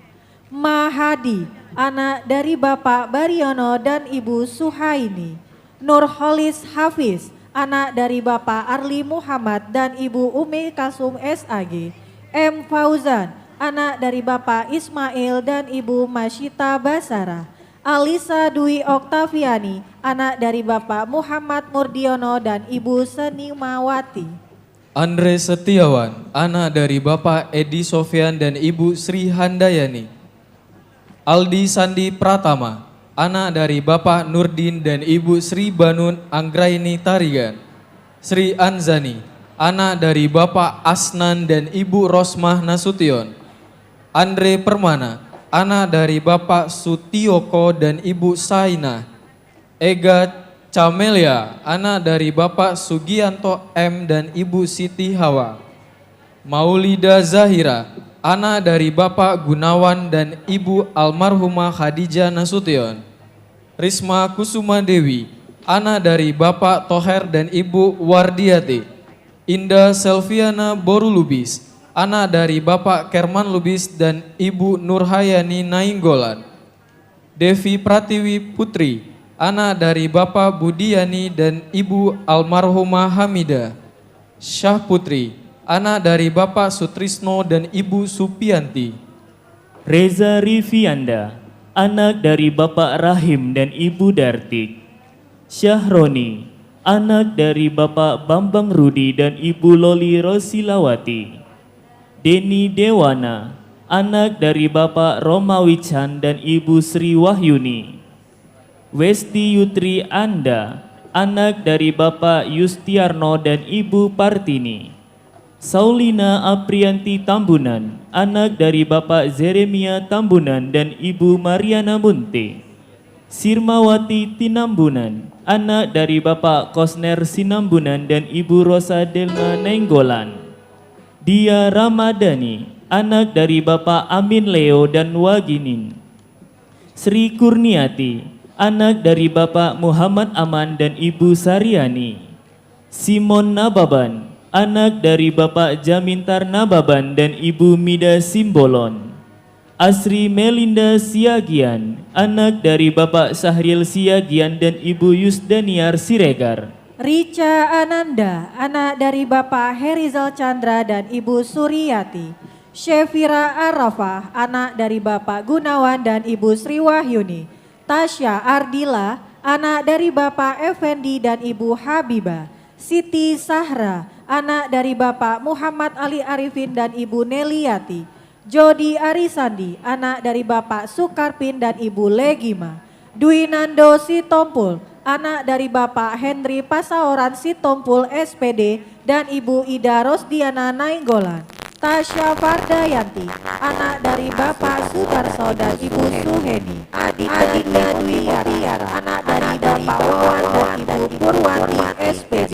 D: Mahadi, anak dari Bapak Baryono dan Ibu Suhaini. Nurholis Hafiz, anak dari Bapak Arli Muhammad dan Ibu Umi Kasum SAG. M. Fauzan, anak dari Bapak Ismail dan Ibu Masyita Basara. Alisa Dwi Oktaviani, anak dari Bapak Muhammad Murdiono dan Ibu Senimawati.
B: Andre Setiawan, anak dari Bapak Edi Sofyan dan Ibu Sri Handayani. Aldi Sandi Pratama, anak dari Bapak Nurdin dan Ibu Sri Banun Anggraini Tarigan. Sri Anzani, anak dari Bapak Asnan dan Ibu Rosmah Nasution. Andre Permana, anak dari Bapak Sutioko dan Ibu Saina. Ega Camelia, anak dari Bapak Sugianto M dan Ibu Siti Hawa. Maulida Zahira, anak dari Bapak Gunawan dan Ibu almarhumah Khadijah Nasution. Risma Kusuma Dewi, anak dari Bapak Toher dan Ibu Wardiati. Indah Selviana Boru Lubis, anak dari Bapak Kerman Lubis dan Ibu Nurhayani Nainggolan. Devi Pratiwi Putri, anak dari Bapak Budiani dan Ibu almarhumah Hamida. Syah Putri, anak dari Bapak Sutrisno dan Ibu Supianti.
C: Reza Rivianda, anak dari Bapak Rahim dan Ibu Dartik. Syahroni, anak dari Bapak Bambang Rudi dan Ibu Loli Rosilawati. Deni Dewana, anak dari Bapak Romawican dan Ibu Sri Wahyuni. Westi Yutri Anda, anak dari Bapak Yustiarno dan Ibu Partini. Saulina Aprianti Tambunan, anak dari Bapak Zeremia Tambunan dan Ibu Mariana Munte. Sirmawati Tinambunan, anak dari Bapak Kosner Sinambunan dan Ibu Rosa Delma Nenggolan. Dia Ramadhani, anak dari Bapak Amin Leo dan Waginin. Sri Kurniati, anak dari Bapak Muhammad Aman dan Ibu Saryani. Simon Nababan, anak dari Bapak Jamintar Nababan dan Ibu Mida Simbolon. Asri Melinda Siagian, anak dari Bapak Sahril Siagian dan Ibu Yusdaniar Siregar.
D: Rica Ananda, anak dari Bapak Herizal Chandra dan Ibu Suryati. Syefira Arafah, anak dari Bapak Gunawan dan Ibu Sri Wahyuni. Tasya Ardila, anak dari Bapak Effendi dan Ibu Habibah. Siti Sahra, anak dari Bapak Muhammad Ali Arifin dan Ibu Neliati. Jodi Arisandi, anak dari Bapak Sukarpin dan Ibu Legima. Dwinando Sitompul, anak dari Bapak Henry Pasaoran Sitompul SPD dan Ibu Ida Rosdiana Nainggolan. Tasya Fardayanti, anak dari Bapak Sudarso dan Ibu Suheni. Adi Dwi Tiara, anak dari Bapak Wawan dan Ibu Purwanti SPD.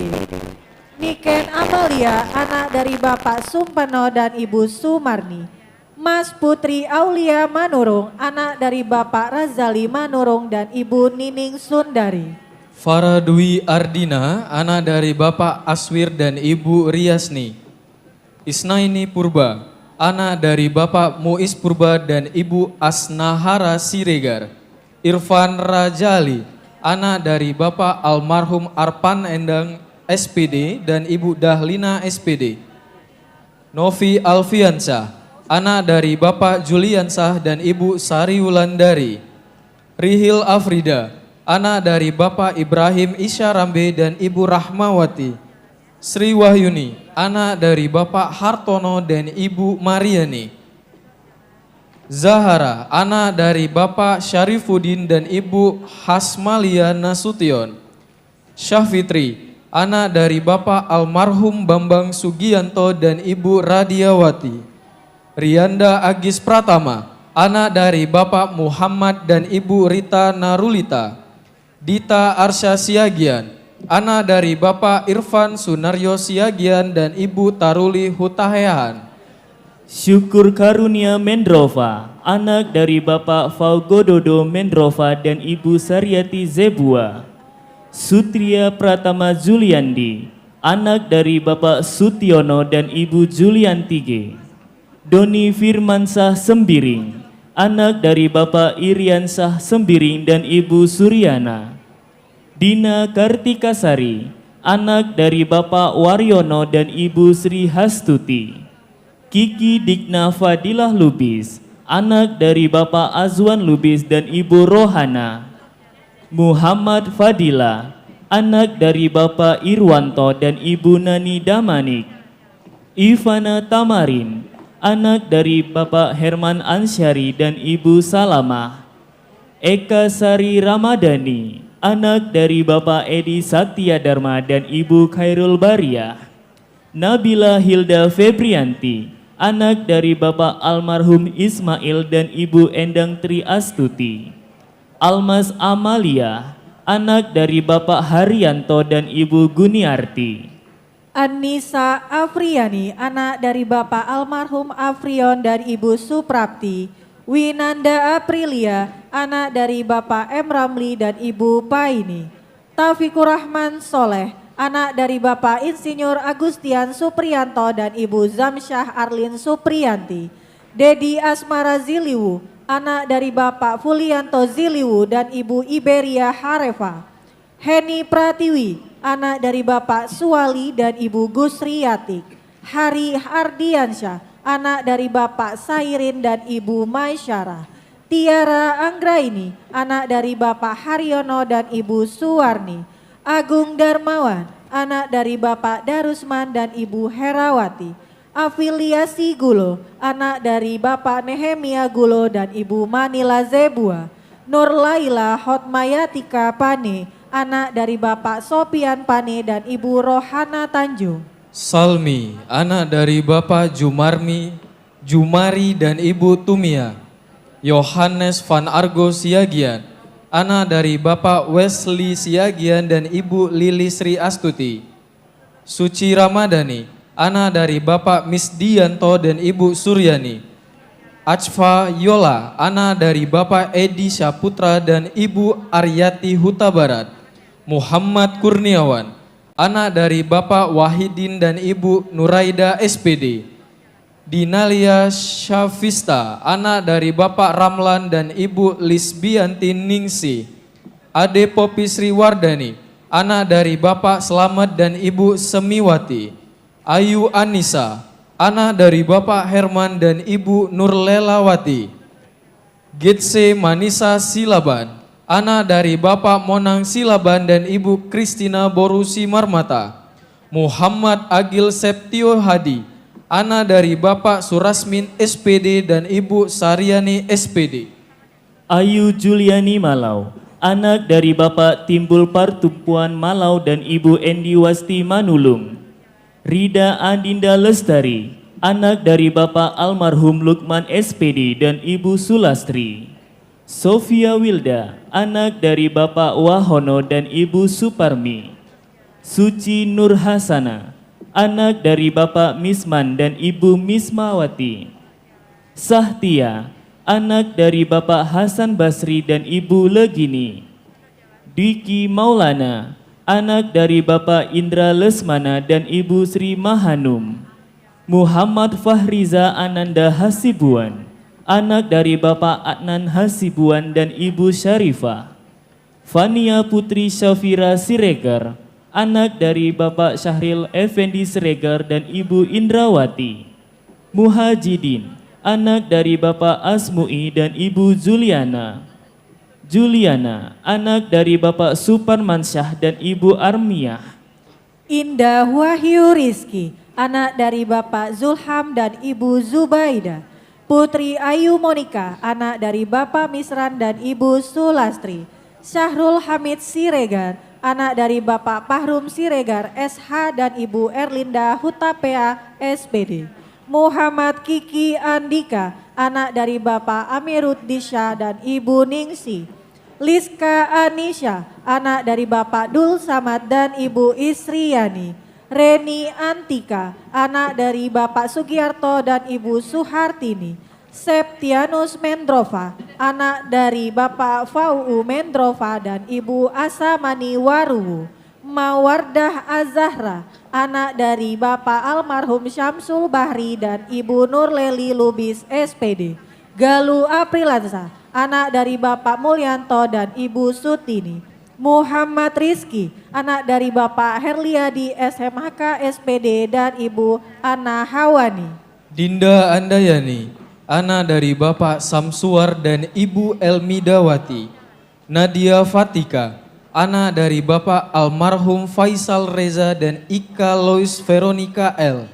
D: Niken Amalia, anak dari Bapak Sumpeno dan Ibu Sumarni. Mas Putri Aulia Manurung, anak dari Bapak Razali Manurung dan Ibu Nining Sundari.
B: Farah Dwi Ardina, anak dari Bapak Aswir dan Ibu Riasni. Isnaini Purba, anak dari Bapak Muiz Purba dan Ibu Asnahara Siregar. Irfan Rajali, anak dari Bapak almarhum Arpan Endang SPD dan Ibu Dahlina SPD. Novi Alfiansyah, anak dari Bapak Juliansah dan Ibu Sari Wulandari. Rihil Afrida, anak dari Bapak Ibrahim Isyarambe dan Ibu Rahmawati. Sri Wahyuni, anak dari Bapak Hartono dan Ibu Mariani. Zahara, anak dari Bapak Syarifuddin dan Ibu Hasmalia Nasution. Syafitri, anak dari Bapak almarhum Bambang Sugianto dan Ibu Radiawati. Rianda Agis Pratama, anak dari Bapak Muhammad dan Ibu Rita Narulita. Dita Arsya Siagian, anak dari Bapak Irfan Sunaryo Siagian dan Ibu Taruli Hutahean.
C: Syukur Karunia Mendrova, anak dari Bapak Faugododo Mendrova dan Ibu Saryati Zebua. Sutria Pratama Juliandi, anak dari Bapak Sutiono dan Ibu Juliantige. Doni Firmansah Sembiring, anak dari Bapak Iriansah Sembiring dan Ibu Suryana. Dina Kartikasari, anak dari Bapak Waryono dan Ibu Sri Hastuti. Kiki Dikna Fadilah Lubis, anak dari Bapak Azwan Lubis dan Ibu Rohana. Muhammad Fadila, anak dari Bapak Irwanto dan Ibu Nani Damanik. Ivana Tamarin, anak dari Bapak Herman Ansyari dan Ibu Salamah. Eka Sari Ramadhani, anak dari Bapak Edi Satya Dharma dan Ibu Khairul Bariyah. Nabila Hilda Febrianti, anak dari Bapak almarhum Ismail dan Ibu Endang Tri Astuti. Almas Amalia, anak dari Bapak Haryanto dan Ibu Guniarti.
D: Anissa Afriani, anak dari Bapak almarhum Afrion dan Ibu Suprapti. Winanda Aprilia, anak dari Bapak M. Ramli dan Ibu Paini. Taufikur Rahman Soleh, anak dari Bapak Insinyur Agustian Supriyanto dan Ibu Zamsyah Arlin Supriyanti. Dedi Asmara Ziliwu, anak dari Bapak Fulianto Ziliwu dan Ibu Iberia Harefa. Heni Pratiwi, anak dari Bapak Suwali dan Ibu Gusriyati. Hari Ardiansyah, anak dari Bapak Sairin dan Ibu Maisyara. Tiara Anggraini, anak dari Bapak Haryono dan Ibu Suwarni. Agung Darmawan, anak dari Bapak Darusman dan Ibu Herawati. Afiliasi Gulo, anak dari Bapak Nehemia Gulo dan Ibu Manila Zebua. Nur Laila Hotmayatika Pane, anak dari Bapak Sopian Pane dan Ibu Rohana Tanjung.
B: Salmi, anak dari Bapak Jumari dan Ibu Tumia. Yohanes Van Argo Siagian, anak dari Bapak Wesley Siagian dan Ibu Lili Sri Astuti. Suci Ramadhani, anak dari Bapak Misdianto dan Ibu Suryani. Achfa Yola, anak dari Bapak Edi Syaputra dan Ibu Aryati Huta Barat. Muhammad Kurniawan, anak dari Bapak Wahidin dan Ibu Nuraida SPD. Dinalia Syafista, anak dari Bapak Ramlan dan Ibu Lisbianti Ningsi. Ade Popi Sriwardani, anak dari Bapak Slamet dan Ibu Semiwati. Ayu Anissa, anak dari Bapak Herman dan Ibu Nurlelawati. Getse Manisa Silaban, anak dari Bapak Monang Silaban dan Ibu Kristina Borusi Marmata. Muhammad Agil Septio Hadi, anak dari Bapak Surasmin SPD dan Ibu Saryani SPD.
C: Ayu Juliani Malau, anak dari Bapak Timbul Partumpuan Malau dan Ibu Endi Wasti Manulung. Rida Andinda Lestari, anak dari Bapak almarhum Lukman SPD dan Ibu Sulastri. Sofia Wilda, anak dari Bapak Wahono dan Ibu Suparmi. Suci Nur Hasana, anak dari Bapak Misman dan Ibu Mismawati. Sahtia, anak dari Bapak Hasan Basri dan Ibu Legini. Diki Maulana, anak dari Bapak Indra Lesmana dan Ibu Sri Mahanum. Muhammad Fahriza Ananda Hasibuan, anak dari Bapak Adnan Hasibuan dan Ibu Syarifah. Fania Putri Syafira Siregar, anak dari Bapak Syahril Effendi Siregar dan Ibu Indrawati. Muhajidin, anak dari Bapak Asmu'i dan Ibu Juliana. Juliana, anak dari Bapak Suparmansyah dan Ibu Armiah.
D: Indah Wahyu Rizki, anak dari Bapak Zulham dan Ibu Zubaida. Putri Ayu Monika, anak dari Bapak Misran dan Ibu Sulastri. Syahrul Hamid Siregar, anak dari Bapak Pahrum Siregar SH dan Ibu Erlinda Hutapea SPD. Muhammad Kiki Andika, anak dari Bapak Amiruddisha dan Ibu Ningsi. Liska Anisha, anak dari Bapak Dul Samad dan Ibu Isriani. Reni Antika, anak dari Bapak Sugiarto dan Ibu Suhartini. Septianus Mendrova, anak dari Bapak Fau Mendrova dan Ibu Asamani Waruwu. Mawardah Azahra, anak dari Bapak almarhum Syamsul Bahri dan Ibu Nurleli Lubis SPD. Galuh Aprilansa, anak dari Bapak Mulyanto dan Ibu Sutini. Muhammad Rizki, anak dari Bapak Herliadi SMHK SPD dan Ibu Ana Hawani.
B: Dinda Andayani, anak dari Bapak Samsuar dan Ibu Elmidawati. Nadia Fatika, anak dari Bapak almarhum Faisal Reza dan Ika Lois Veronica L.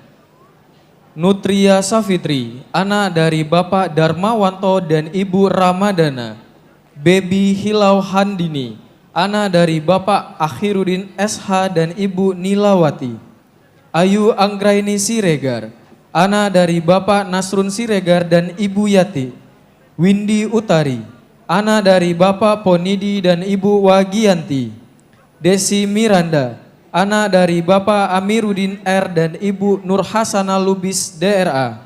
B: Nutria Safitri, anak dari Bapak Darmawanto dan Ibu Ramadana. Baby Hilau Handini, anak dari Bapak Akhiruddin SH dan Ibu Nilawati. Ayu Anggraini Siregar, anak dari Bapak Nasrun Siregar dan Ibu Yati. Windy Utari, anak dari Bapak Ponidi dan Ibu Wagianti. Desi Miranda, anak dari Bapak Amiruddin R dan Ibu Nur Hasana Lubis DRA.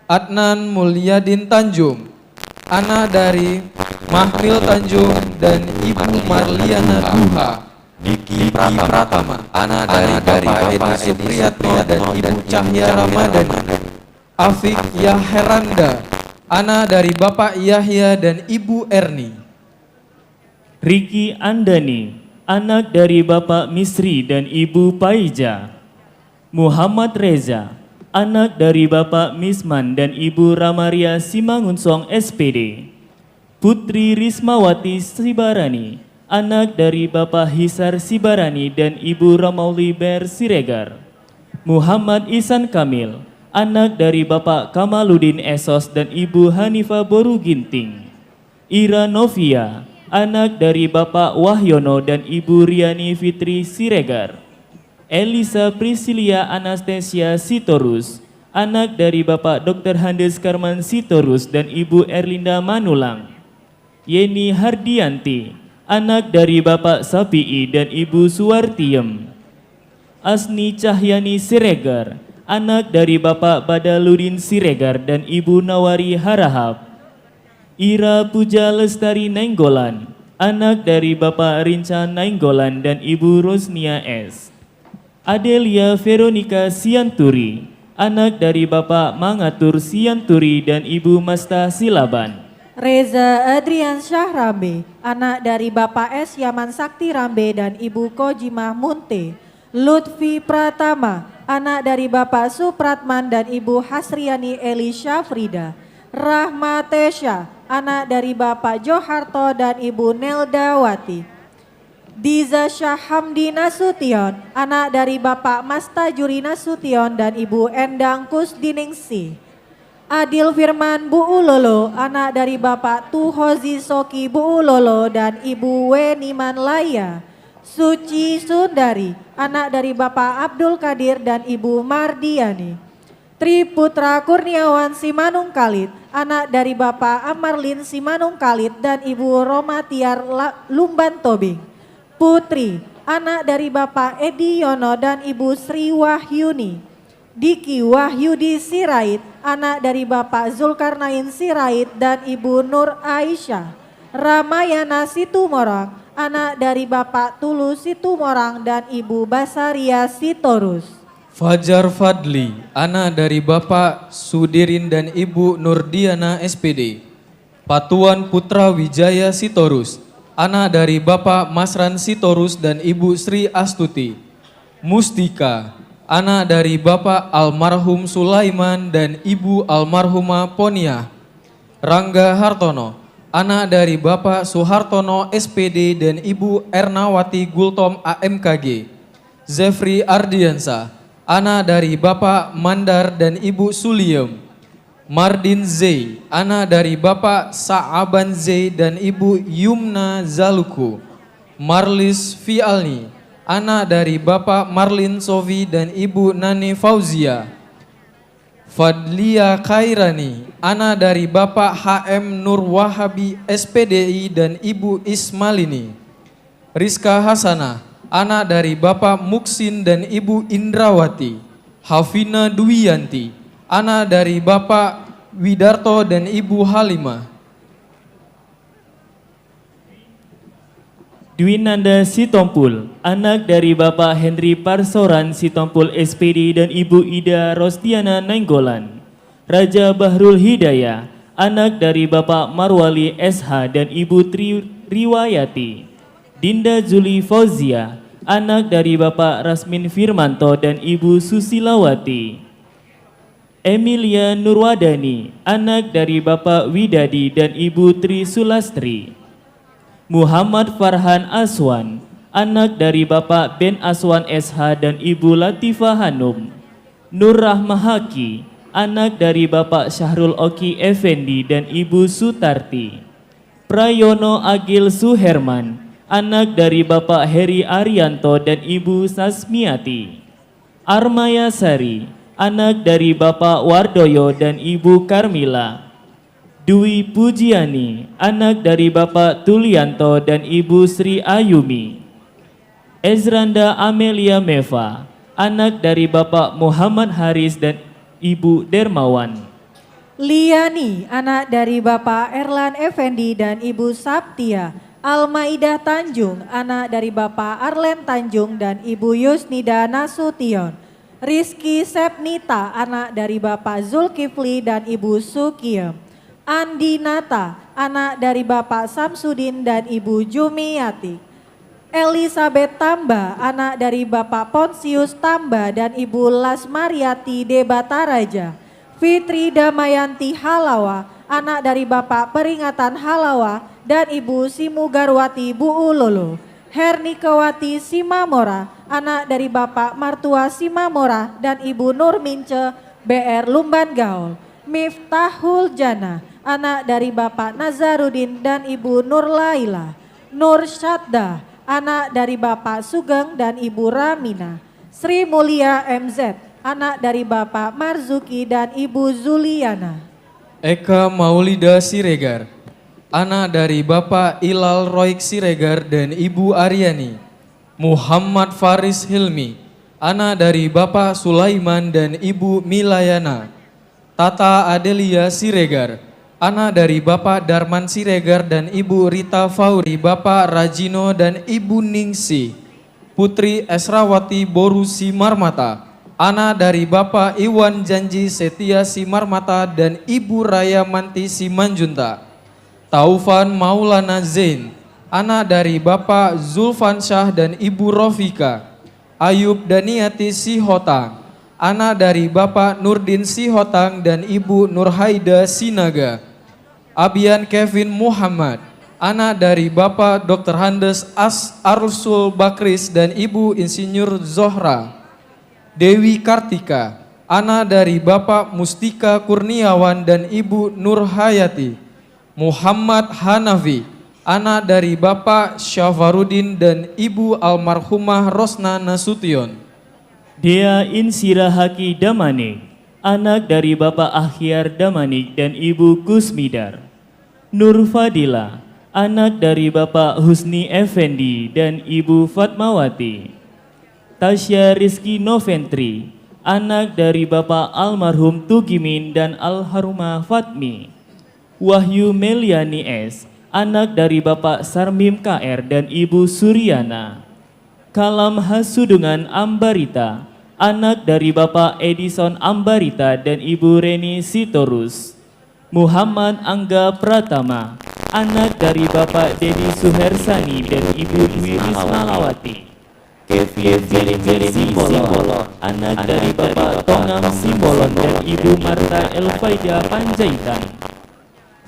B: Adnan Mulyadin Tanjung, anak dari Mahmil Tanjung dan Ibu Marliana Duha.
E: Diki Pratama, anak dari Bapak Edi Supriyatno dan Ibu Cahya Ramadhani.
B: Afik Yaheranda, anak dari Bapak Yahya dan Ibu Erni.
C: Riki Andani, anak dari Bapak Misri dan Ibu Paija. Muhammad Reza, anak dari Bapak Misman dan Ibu Ramaria Simangunsong SPD. Putri Rismawati Sibarani, anak dari Bapak Hisar Sibarani dan Ibu Ramauli Ber Siregar. Muhammad Ihsan Kamil, anak dari Bapak Kamaluddin Esos dan Ibu Hanifah Boru Ginting. Ira Novia, anak dari Bapak Wahyono dan Ibu Riani Fitri Siregar. Elisa Priscilia Anastasia Sitorus, anak dari Bapak Dr. Handes Karman Sitorus dan Ibu Erlinda Manulang. Yeni Hardianti, anak dari Bapak Sapi'i dan Ibu Suwartiem. Asni Cahyani Siregar, anak dari Bapak Badaludin Siregar dan Ibu Nawari Harahap. Ira Puja Lestari Nainggolan, anak dari Bapak Rinca Nainggolan dan Ibu Rosnia S. Adelia Veronica Sianturi, anak dari Bapak Mangatur Sianturi dan Ibu Masta Silaban.
D: Reza Adrian Syahrambe, anak dari Bapak S. Yaman Sakti Rambe dan Ibu Kojimah Munte. Lutfi Pratama, anak dari Bapak Supratman dan Ibu Hasriani Eli Syafrida. Rahma Tesya, anak dari Bapak Joharto dan Ibu Neldawati. Diza Syahamdi Nasution, anak dari Bapak Mastajuri Nasution dan Ibu Endang Kusdiningsih. Adil Firman Bu Ulolo, anak dari Bapak Tuhozi Soki Bu Ulolo dan Ibu Weniman Laya. Suci Sundari, anak dari Bapak Abdul Kadir dan Ibu Mardiani. Tri Putra Kurniawan Simanung Kalit, anak dari Bapak Amarlin Simanung Kalit dan Ibu Romatiar Lumban Tobing. Putri, anak dari Bapak Edi Yono dan Ibu Sri Wahyuni. Diki Wahyudi Sirait, anak dari Bapak Zulkarnain Sirait dan Ibu Nur Aisyah. Ramayana Situmorang, anak dari Bapak Tulu Situmorang dan Ibu Basaria Sitorus.
B: Fajar Fadli, anak dari Bapak Sudirin dan Ibu Nurdiana SPD. Patuan Putra Wijaya Sitorus, anak dari Bapak Masran Sitorus dan Ibu Sri Astuti. Mustika, anak dari Bapak almarhum Sulaiman dan Ibu almarhumah Poniah. Rangga Hartono, anak dari Bapak Suhartono SPD dan Ibu Ernawati Gultom AMKG. Zefri Ardiansa, anak dari Bapak Mandar dan Ibu Suliem. Mardin Z, anak dari Bapak Sa'aban Z dan Ibu Yumna Zaluku. Marlis Fialni, anak dari Bapak Marlin Sofi dan Ibu Nani Fauzia. Fadlia Khairani, anak dari Bapak HM Nur Wahabi SPDI dan Ibu Ismalini. Rizka Hasanah, anak dari Bapak Muksin dan Ibu Indrawati. Hafina Duwiyanti, anak dari Bapak Widarto dan Ibu Halimah.
C: Dwinanda Sitompul, anak dari Bapak Henry Parsoran Sitompul SPD dan Ibu Ida Rosdiana Nainggolan. Raja Bahrul Hidayah, anak dari Bapak Marwali SH dan Ibu Tri Riwayati. Dinda Juli Fauzia, anak dari Bapak Rasmin Firmanto dan Ibu Susilawati. Emilia Nurwadani, anak dari Bapak Widadi dan Ibu Tri Sulastri. Muhammad Farhan Aswan, anak dari Bapak Ben Aswan SH dan Ibu Latifah Hanum. Nur Rahmahaki, anak dari Bapak Syahrul Oki Effendi dan Ibu Sutarti. Prayono Agil Suherman, anak dari Bapak Heri Arianto dan Ibu Sasmiati. Armaya Sari, anak dari Bapak Wardoyo dan Ibu Karmila. Dwi Pujiani, anak dari Bapak Tulianto dan Ibu Sri Ayumi. Ezranda Amelia Meva, anak dari Bapak Muhammad Haris dan Ibu Dermawan.
D: Liani, anak dari Bapak Erlan Effendi dan Ibu Saptia. Almaidah Tanjung, anak dari Bapak Arlen Tanjung dan Ibu Yusnida Nasution. Rizky Sepnita, anak dari Bapak Zulkifli dan Ibu Sukiem. Andi Nata, anak dari Bapak Samsudin dan Ibu Jumiati. Elizabeth Tamba, anak dari Bapak Ponsius Tamba dan Ibu Lasmariati Debataraja. Fitri Damayanti Halawa, anak dari Bapak Peringatan Halawa dan Ibu Simugarwati Buulolo. Hernikawati Simamora, anak dari Bapak Martua Simamora dan Ibu Nurmince BR Lumban Gaul. Miftahul Jana, anak dari Bapak Nazarudin dan Ibu Nurlaila. Nur Syadda, anak dari Bapak Sugeng dan Ibu Ramina. Sri Mulia MZ, anak dari Bapak Marzuki dan Ibu Zuliana.
B: Eka Maulida Siregar, anak dari Bapak Ilal Roik Siregar dan Ibu Aryani. Muhammad Faris Hilmi, anak dari Bapak Sulaiman dan Ibu Milayana. Tata Adelia Siregar, anak dari Bapak Darman Siregar dan Ibu Rita Fauri. Bapak Rajino dan Ibu Ningsi. Putri Esrawati Boru Simarmata, anak dari Bapak Iwan Janji Setia Simarmata dan Ibu Raya Manti Simanjunta. Taufan Maulana Zain, anak dari Bapak Zulfan Syah dan Ibu Rofika. Ayub Daniati Sihotang, anak dari Bapak Nurdin Sihotang dan Ibu Nurhaida Sinaga. Abian Kevin Muhammad, anak dari Bapak Dr. Handes Arsul Bakris dan Ibu Insinyur Zohra. Dewi Kartika, anak dari Bapak Mustika Kurniawan dan Ibu Nurhayati. Muhammad Hanafi, anak dari Bapak Syafarudin dan Ibu almarhumah Rosna Nasution.
C: Dea Insira Haki Damanik, anak dari Bapak Akhyar Damanik dan Ibu Kusmidar. Nur Fadila, anak dari Bapak Husni Effendi dan Ibu Fatmawati. Tasya Rizky Noventri, anak dari Bapak almarhum Tugimin dan almarhumah Fatmi. Wahyu Meliani S, anak dari Bapak Sarmim KR dan Ibu Suryana. Kalam Hasudungan Ambarita, anak dari Bapak Edison Ambarita dan Ibu Reni Sitorus. Muhammad Angga Pratama, anak dari Bapak Dedi Suhersani dan Ibu Dwi Rismalawati. Kevin Simbolon, anak dari Bapak Tongam Simbolon dan Ibu Marta Elfaida Panjaitan.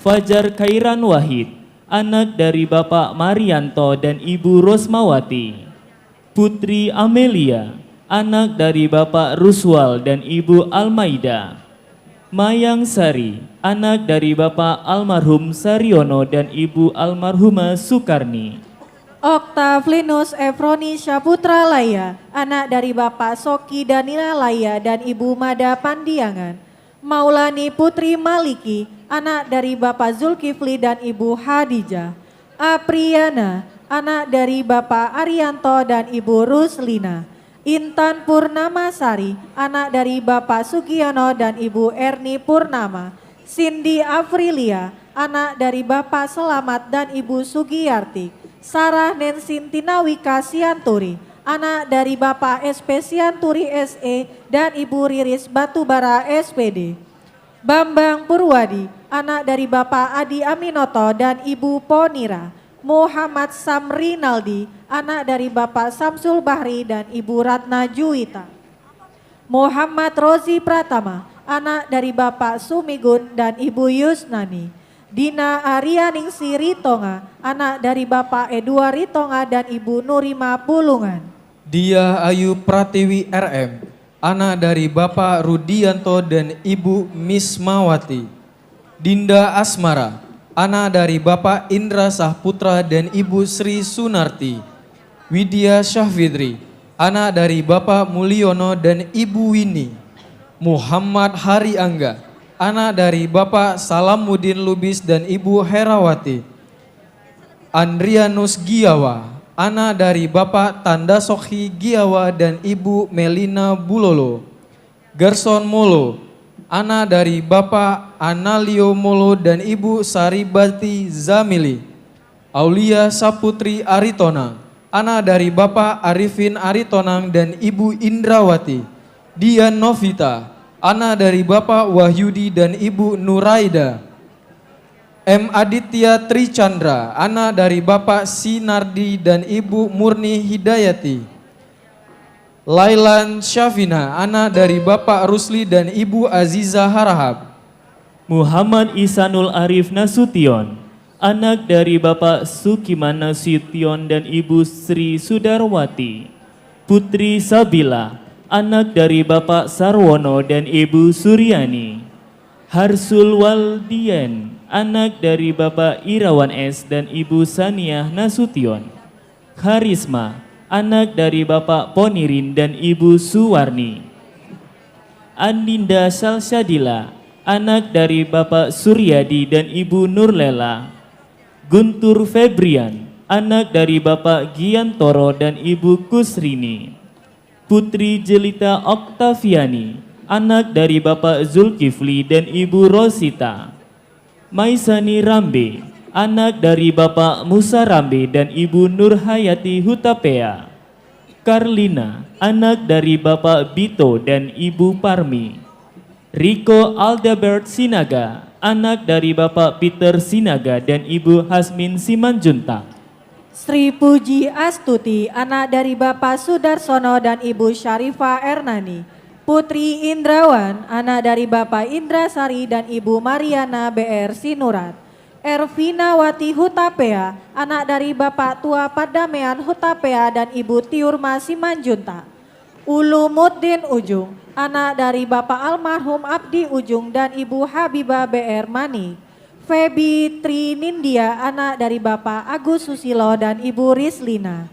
C: Fajar Khairan Wahid, anak dari Bapak Marianto dan Ibu Rosmawati. Putri Amelia, anak dari Bapak Ruswal dan Ibu Almaida. Mayang Sari, anak dari Bapak almarhum Saryono dan Ibu almarhumah Sukarni.
D: Octavianus Efroni Syaputra Laya, anak dari Bapak Soki Danila Laya dan Ibu Mada Pandiangan. Maulani Putri Maliki, anak dari Bapak Zulkifli dan Ibu Hadijah. Apriana, anak dari Bapak Arianto dan Ibu Ruslina. Intan Purnamasari, anak dari Bapak Sugiono dan Ibu Erni Purnama. Cindy Afrilia, anak dari Bapak Selamat dan Ibu Sugiyarti. Sarah Nensintina Wika Sianturi, anak dari Bapak SP Sianturi SE dan Ibu Riris Batubara SPD. Bambang Purwadi, anak dari Bapak Adi Aminoto dan Ibu Ponira. Muhammad Samrinaldi, anak dari Bapak Samsul Bahri dan Ibu Ratna Juwita. Muhammad Rozi Pratama, anak dari Bapak Sumigun dan Ibu Yusnani. Dina Arianingsi Ritonga, anak dari Bapak Edward Ritonga dan Ibu Nurima Pulungan.
B: Dia Ayu Pratiwi RM, anak dari Bapak Rudianto dan Ibu Mismawati. Dinda Asmara, anak dari Bapak Indra Sahputra dan Ibu Sri Sunarti. Widya Syahfidri, anak dari Bapak Mulyono dan Ibu Wini. Muhammad Hari Angga, anak dari Bapak Salamuddin Lubis dan Ibu Herawati. Andrianus Giawa, anak dari Bapak Tanda Sokhi Giawa dan Ibu Melina Bulolo. Gerson Molo, anak dari Bapak Analio Molo dan Ibu Saribati Zamili. Aulia Saputri Aritonang, anak dari Bapak Arifin Aritonang dan Ibu Indrawati. Dian Novita, anak dari Bapak Wahyudi dan Ibu Nuraida. M. Aditya Trichandra, anak dari Bapak Sinardi dan Ibu Murni Hidayati. Lailan Syafina, anak dari Bapak Rusli dan Ibu Aziza Harahap.
C: Muhammad Isanul Arif Nasution, anak dari Bapak Sukiman Nasution dan Ibu Sri Sudarwati. Putri Sabila, anak dari Bapak Sarwono dan Ibu Suryani. Harsul Waldian, anak dari Bapak Irawan S dan Ibu Saniah Nasution. Karisma, anak dari Bapak Ponirin dan Ibu Suwarni. Andinda Salsadila, anak dari Bapak Suryadi dan Ibu Nurlela. Guntur Febrian, anak dari Bapak Giantoro dan Ibu Kusrini. Putri Jelita Oktaviani, anak dari Bapak Zulkifli dan Ibu Rosita. Maisani Rambe, anak dari Bapak Musa Rambe dan Ibu Nurhayati Hutapea. Karlina, anak dari Bapak Bito dan Ibu Parmi. Riko Aldebert Sinaga, anak dari Bapak Peter Sinaga dan Ibu Hasmin Simanjuntak.
D: Sri Puji Astuti, anak dari Bapak Sudarsono dan Ibu Syarifah Ernani. Putri Indrawan, anak dari Bapak Indrasari dan Ibu Mariana BR Sinurat. Ervina Wati Hutapea, anak dari Bapak Tua Padamean Hutapea dan Ibu Tiurma Simanjunta. Ulumuddin Ujung, anak dari Bapak almarhum Abdi Ujung dan Ibu Habibah BR Mani. Febi Trinindia, anak dari Bapak Agus Susilo dan Ibu Rislina.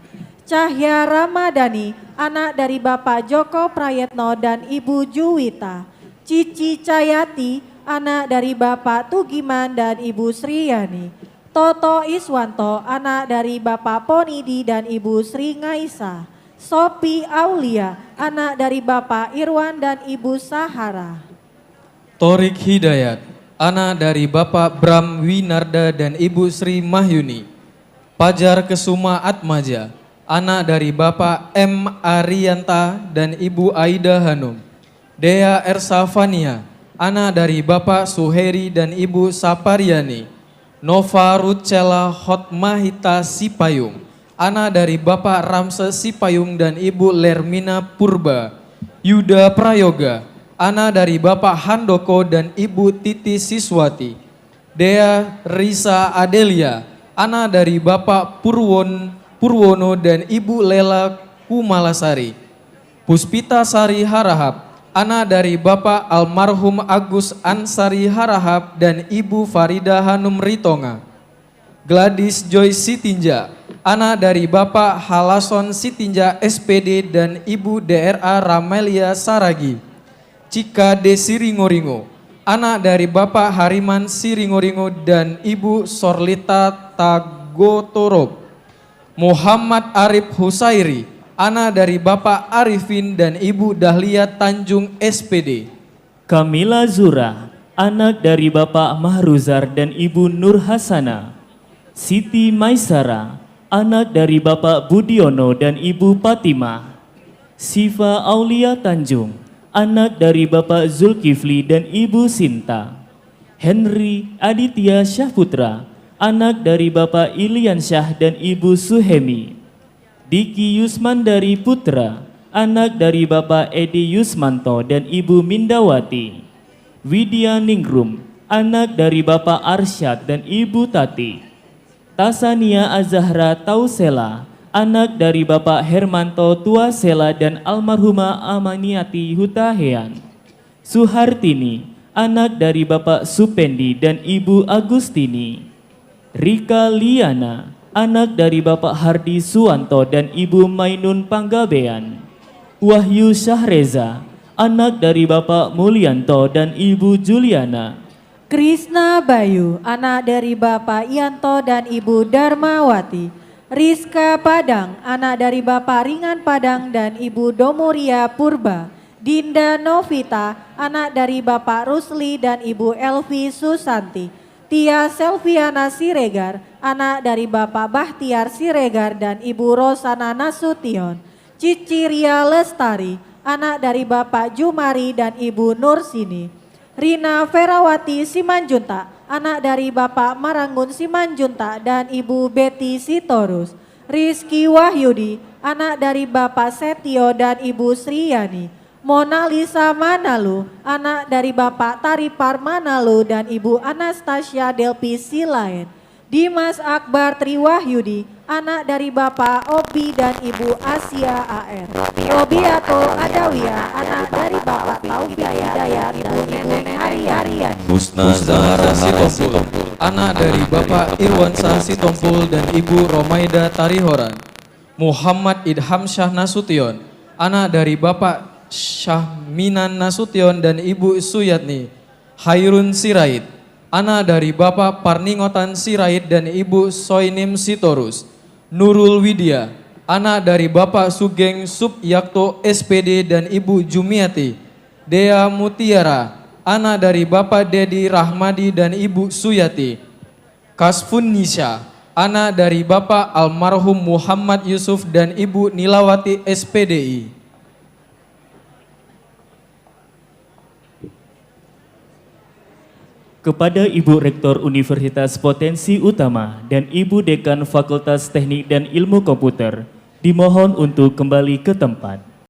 D: Cahya Ramadhani, anak dari Bapak Joko Prayetno dan Ibu Juwita. Cici Cayati, anak dari Bapak Tugiman dan Ibu Sriyani. Toto Iswanto, anak dari Bapak Ponidi dan Ibu Sri Ngaisa. Sopi Aulia, anak dari Bapak Irwan dan Ibu Sahara.
B: Torik Hidayat, anak dari Bapak Bram Winarda dan Ibu Sri Mahyuni. Pajar Kesuma Atmaja, anak dari Bapak M. Arianta dan Ibu Aida Hanum. Dea Ersafania, anak dari Bapak Suheri dan Ibu Sapariani. Nova Rucella Hotmahita Sipayung, anak dari Bapak Ramses Sipayung dan Ibu Lermina Purba. Yuda Prayoga, anak dari Bapak Handoko dan Ibu Titi Siswati. Dea Risa Adelia, anak dari Bapak Purwono dan Ibu Lela Kumalasari. Puspita Sari Harahap, anak dari Bapak almarhum Agus Ansari Harahap dan Ibu Farida Hanum Ritonga. Gladys Joy Sitinja, anak dari Bapak Halason Sitinja SPD dan Ibu DRA Ramelia Saragi. Cika De Siringoringo, anak dari Bapak Hariman Siringoringo dan Ibu Sorlita Tagotorob. Muhammad Arif Husairi, anak dari Bapak Arifin dan Ibu Dahlia Tanjung SPD.
C: Kamila Zura, anak dari Bapak Mahruzar dan Ibu Nur Hasana. Siti Maisara, anak dari Bapak Budiono dan Ibu Patimah. Siva Aulia Tanjung, anak dari Bapak Zulkifli dan Ibu Sinta. Henry Aditya Syahputra, anak dari Bapak Ilian Syah dan Ibu Suhemi. Diki Yusmandari Putra, anak dari Bapak Edi Yusmanto dan Ibu Mindawati. Widya Ningrum, anak dari Bapak Arsyad dan Ibu Tati. Tasania Azahra Tausela, anak dari Bapak Hermanto Tuasela dan almarhumah Amaniati Hutahean. Suhartini, anak dari Bapak Supendi dan Ibu Agustini. Rika Liana, anak dari Bapak Hardi Suwanto dan Ibu Mainun Panggabean. Wahyu Syahreza, anak dari Bapak Mulyanto dan Ibu Juliana.
D: Krisna Bayu, anak dari Bapak Yanto dan Ibu Darmawati. Rizka Padang, anak dari Bapak Ringan Padang dan Ibu Domoria Purba. Dinda Novita, anak dari Bapak Rusli dan Ibu Elvi Susanti. Tia Selviana Siregar, anak dari Bapak Bahtiar Siregar dan Ibu Rosana Nasution. Cici Ria Lestari, anak dari Bapak Jumari dan Ibu Nursini. Rina Ferawati Simanjunta, anak dari Bapak Maranggun Simanjunta dan Ibu Betty Sitorus. Rizky Wahyudi, anak dari Bapak Setio dan Ibu Sriyani. Mona Lisa Manalu, anak dari Bapak Taripar Manalu dan Ibu Anastasia Delpi Silain. Dimas Akbar Triwahyudi, anak dari Bapak Obi dan Ibu Asia AR. Robiato Adawia, anak dari Bapak Taufik Hidayat dan Ibu Harian.
E: Husna Zahara Sitompul,
B: Anak dari Bapak Irwansa Sitompul dan Ibu Romaida Tarihoran. Muhammad Idham Syah Nasution, anak dari Bapak Syahminan Nasution dan Ibu Suyatni. Hairun Sirait, anak dari Bapak Parningotan Sirait dan Ibu Soinim Sitorus. Nurul Widya, anak dari Bapak Sugeng Subyakto SPD dan Ibu Jumiati. Dea Mutiara, anak dari Bapak Dedi Rahmadi dan Ibu Suyati. Kasfun Nisha, anak dari Bapak almarhum Muhammad Yusuf dan Ibu Nilawati SPDI.
C: Kepada Ibu Rektor Universitas Potensi Utama dan Ibu Dekan Fakultas Teknik dan Ilmu Komputer, dimohon untuk kembali ke tempat.